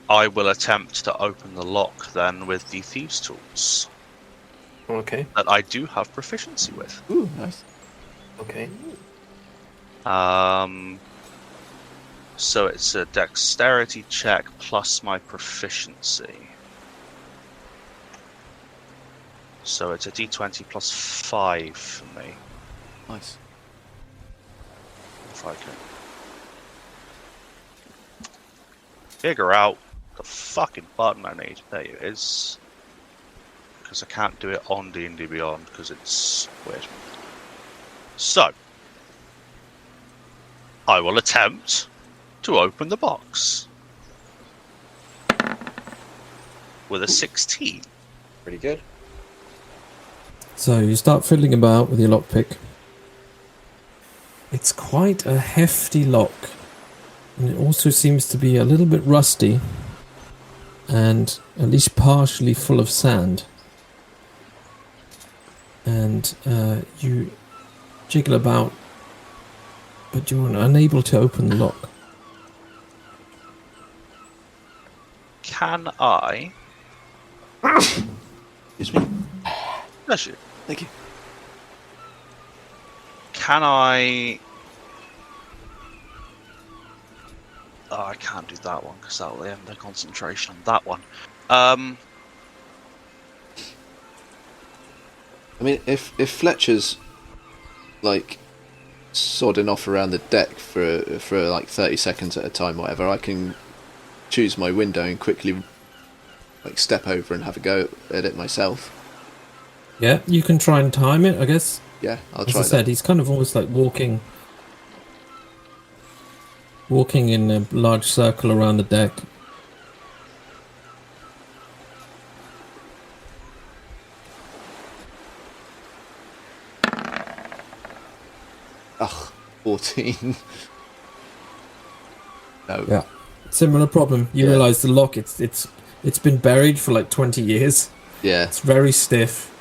I will attempt to open the lock then with the thieves' tools. Okay. That I do have proficiency with. Ooh, nice. Okay. So it's a dexterity check plus my proficiency. So it's a d20 plus 5 for me. Nice. If I can figure out the fucking button I need. There it is. Because I can't do it on D&D Beyond because it's weird. So, I will attempt to open the box with a 16. Pretty good. So you start fiddling about with your lockpick. It's quite a hefty lock. And it also seems to be a little bit rusty. And at least partially full of sand. And you jiggle about, but you're unable to open the lock. Can I? Excuse me. Bless you. Thank you. Can I? Oh, I can't do that one because that will end the concentration on that one. I mean, if Fletcher's like sodding off around the deck for like 30 seconds at a time, whatever, I can choose my window and quickly like step over and have a go at it myself. Yeah, you can try and time it, I guess. Yeah, I'll As try I said, that. he's kind of almost like walking in a large circle around the deck. Ugh, 14. No. Yeah. Similar problem. You Yeah. realise the lock, it's been buried for like 20 years. Yeah. It's very stiff.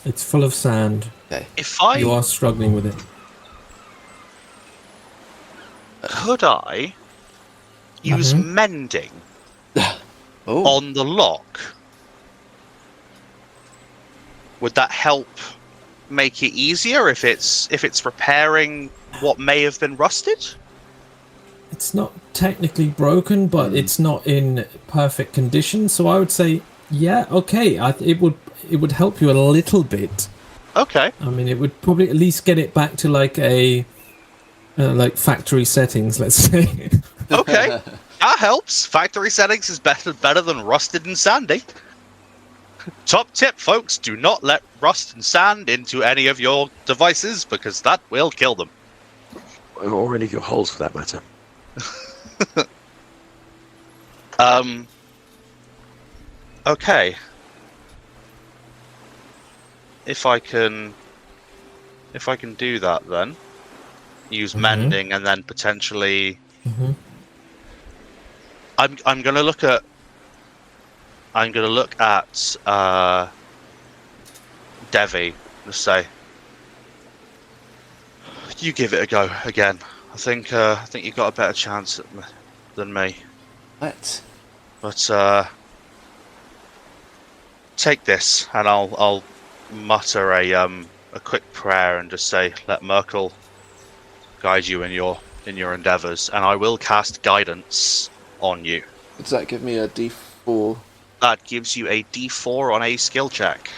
It's full of sand. Okay. If I You are struggling with it. could, I use mending Oh. on the lock. Would that help make it easier if it's repairing what may have been rusted? It's not technically broken, but it's not in perfect condition. So I would say, yeah, okay. It would help you a little bit. Okay. I mean, it would probably at least get it back to like a like factory settings, let's say. Okay. That helps. Factory settings is better than rusted and sandy. Top tip, folks, do not let rust and sand into any of your devices because that will kill them. Or any of your holes, for that matter. Okay. If I can do that, then use mending and then potentially. I'm gonna look at Devvie and say, you give it a go again. I think you've got a better chance than me. What? But take this, and I'll mutter a quick prayer and just say, let Merkel guide you in your endeavours, and I will cast guidance on you. Does that give me a D4? That gives you a D4 on a skill check.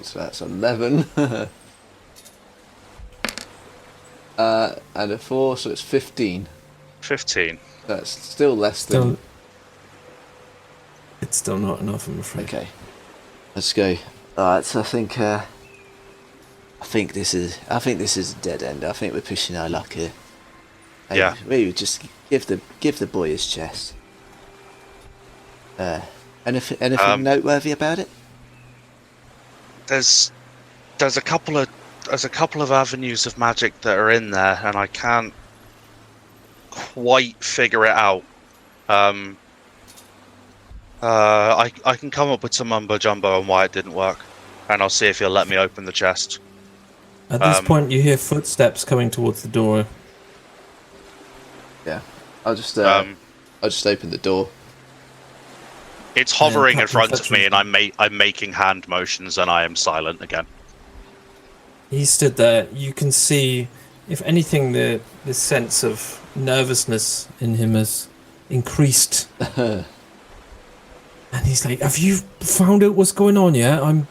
So that's 11. And a 4, so it's 15. 15. That's still less than... It's still not enough, I'm afraid. Okay, let's go. Alright, so I think this is a dead end. I think we're pushing our luck here. Hey, Yeah. We would just give the boy his chest. Anything noteworthy about it? There's a couple of avenues of magic that are in there, and I can't quite figure it out. I can come up with some mumbo jumbo on why it didn't work, and I'll see if he'll let me open the chest. At this point, you hear footsteps coming towards the door. Yeah, I'll just open the door. It's hovering in Captain front of Fletcher. me, and I'm making hand motions, and I am silent again. He stood there. You can see, if anything, the sense of nervousness in him has increased. And he's like, "Have you found out what's going on? Yeah, And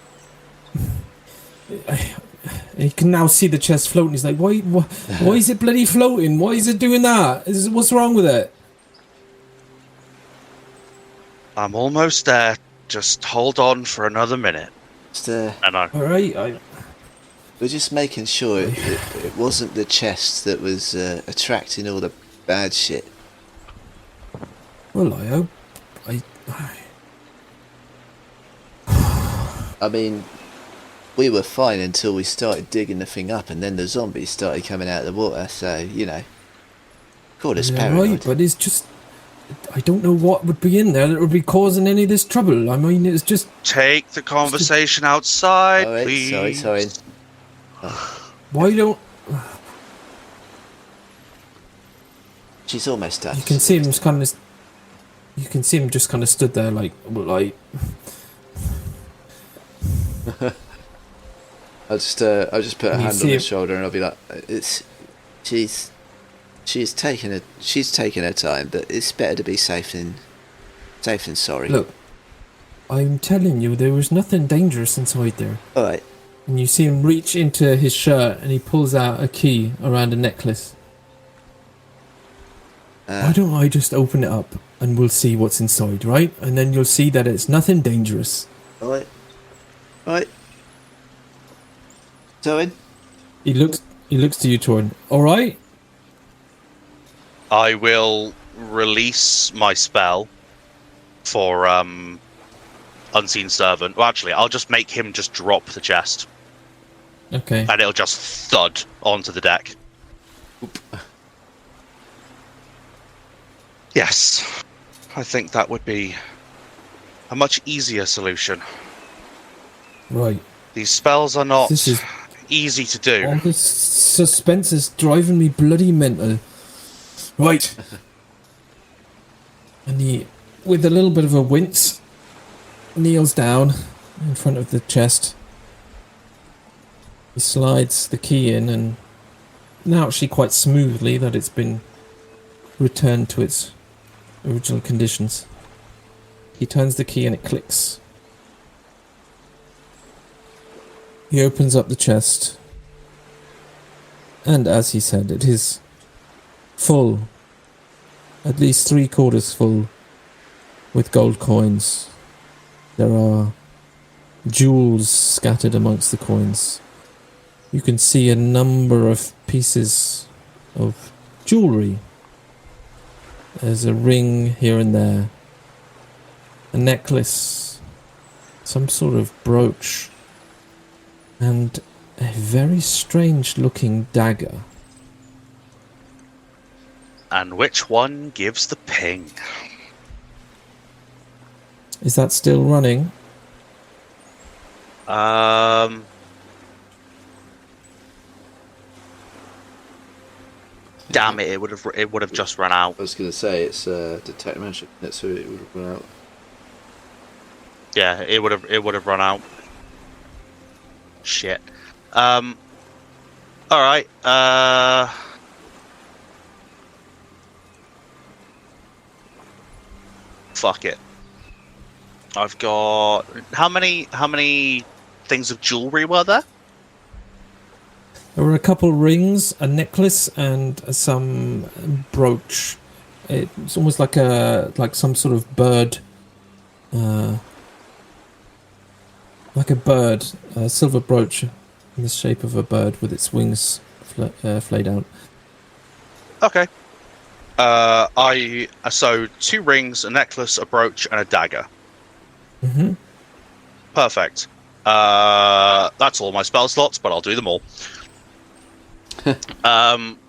he can now see the chest floating. He's like, why is it bloody floating? Why is it doing that? What's wrong with it?" I'm almost there. Just hold on for another minute. And I All right, We're just making sure it wasn't the chest that was attracting all the bad shit. well, I hope. I mean, we were fine until we started digging the thing up, and then the zombies started coming out of the water. So called us paranoid. Right, but it's just I don't know what would be in there that would be causing any of this trouble. I mean, it's just Take the conversation outside, All right, please. sorry. why don't She's almost done. you can see him just kind of. You can see him just kind of stood there like. I'll just put a You hand see on him- his shoulder and I'll be like, She's taking her time, but it's better to be safe than sorry. Look, I'm telling you, there was nothing dangerous inside there. All right. And you see him reach into his shirt and he pulls out a key around a necklace. Why don't I just open it up and we'll see what's inside, right? And then you'll see that it's nothing dangerous. All right. Torrin? He looks to you, Torrin. All right. I will release my spell for Unseen Servant. Well, actually, I'll just make him just drop the chest, Okay. and it'll just thud onto the deck. Oop. Yes, I think that would be a much easier solution. Right. These spells are not This is easy to do. all this suspense is driving me bloody mental. Right. And he, with a little bit of a wince, kneels down in front of the chest. He slides the key in, and now actually quite smoothly that it's been returned to its original conditions. He turns the key and it clicks. He opens up the chest, and as he said, it is full, at least 3/4 full, with gold coins. There are jewels scattered amongst the coins. You can see a number of pieces of jewellery. There's a ring here and there, a necklace, some sort of brooch, and a very strange looking dagger. And which one gives the ping? Is that still running? Damn it! It would have just run out. I was going to say it's detect magic, so it would have run out. Yeah, it would have run out. Shit. All right. Fuck it. I've got how many things of jewelry were there? There were a couple rings, a necklace, and some brooch. It's almost like some sort of bird, like a bird, a silver brooch in the shape of a bird with its wings flayed out. Okay. So 2 rings, a necklace, a brooch, and a dagger. Mm-hmm. Perfect. That's all my spell slots, but I'll do them all.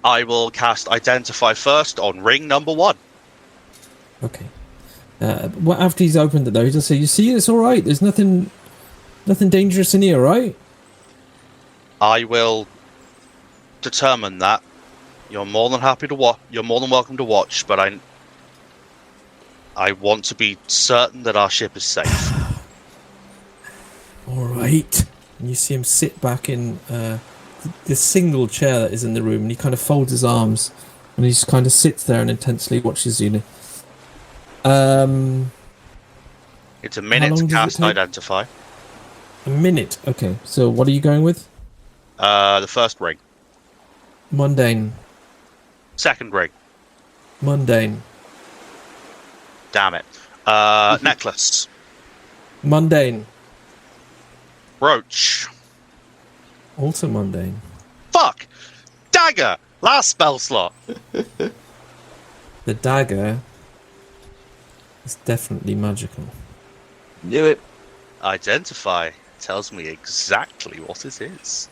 I will cast Identify first on ring number 1. Okay. Well, after he's opened it, though, he'll say, "You see, it's all right. There's nothing dangerous in here, right?" I will determine that. You're more than happy to watch. You're more than welcome to watch, but I want to be certain that our ship is safe. All right. And you see him sit back in the single chair that is in the room, and he kind of folds his arms, and he just kind of sits there and intensely watches you. It's a minute long to does it cast take? Identify. A minute. Okay. So what are you going with? The first ring. Mundane. Second ring. Mundane. Damn it. Necklace. Mundane. Brooch. Also mundane. Fuck! Dagger! Last spell slot. The dagger is definitely magical. Knew it. Identify. tells me exactly what it is.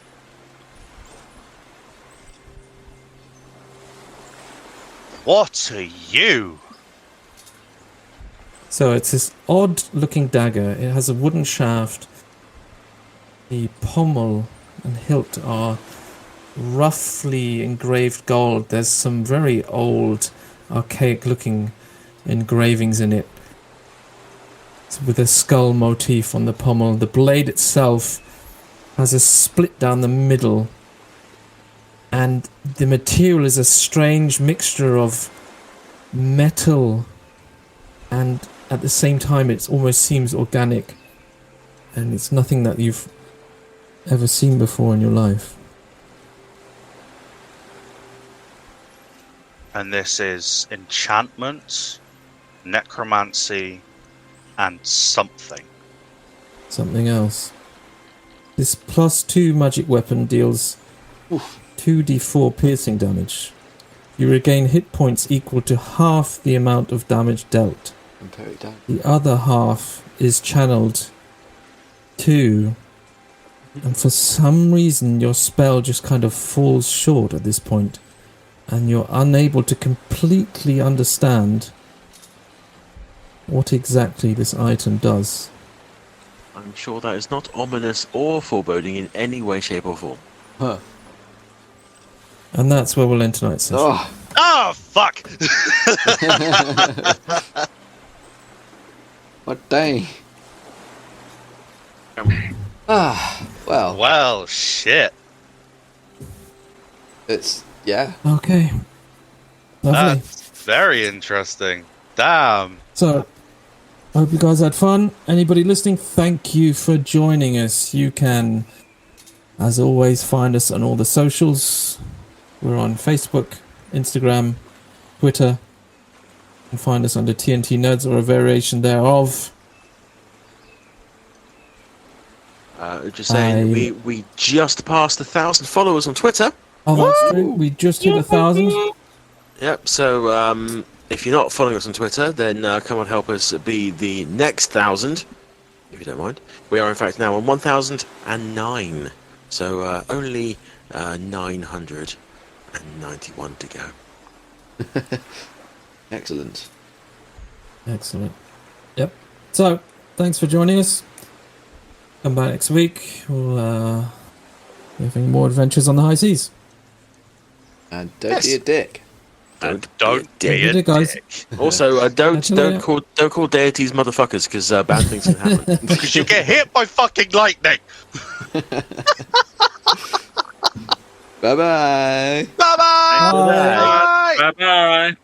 What are you? So it's this odd-looking dagger. It has a wooden shaft. The pommel and hilt are roughly engraved gold. There's some very old, archaic-looking engravings in it. It's with a skull motif on the pommel. The blade itself has a split down the middle. And the material is a strange mixture of metal and at the same time it almost seems organic. And it's nothing that you've ever seen before in your life. And this is enchantment, necromancy, and something. Something else. This +2 magic weapon deals 2d4 piercing damage. You regain hit points equal to half the amount of damage dealt. The other half is channeled to, and for some reason your spell just kind of falls short at this point, and you're unable to completely understand what exactly this item does. I'm sure that is not ominous or foreboding in any way, shape, or form. Huh. And that's where we'll end tonight's session. Oh, Oh, fuck! what day? Well, Well, shit. it's, yeah. Okay. Lovely. That's very interesting. Damn. So, I hope you guys had fun. Anybody listening, thank you for joining us. You can, as always, find us on all the socials. We're on Facebook, Instagram, Twitter. You can find us under TNT Nadz or a variation thereof. Just saying, we just passed 1,000 followers on Twitter. Oh, that's true. We just hit 1,000. Yep, so if you're not following us on Twitter, then come and help us be the next 1,000, if you don't mind. We are, in fact, now on 1,009, so only 991 to go. Excellent. Excellent. Yep. So, thanks for joining us. Come back next week. We'll be having more adventures on the high seas. And don't be a dick. And Don't be Yeah, you a did, guys. dick. also, don't Actually, call deities motherfuckers, because bad things can happen. Because you get hit by fucking lightning. Bye-bye. Bye-bye. Bye. Bye bye.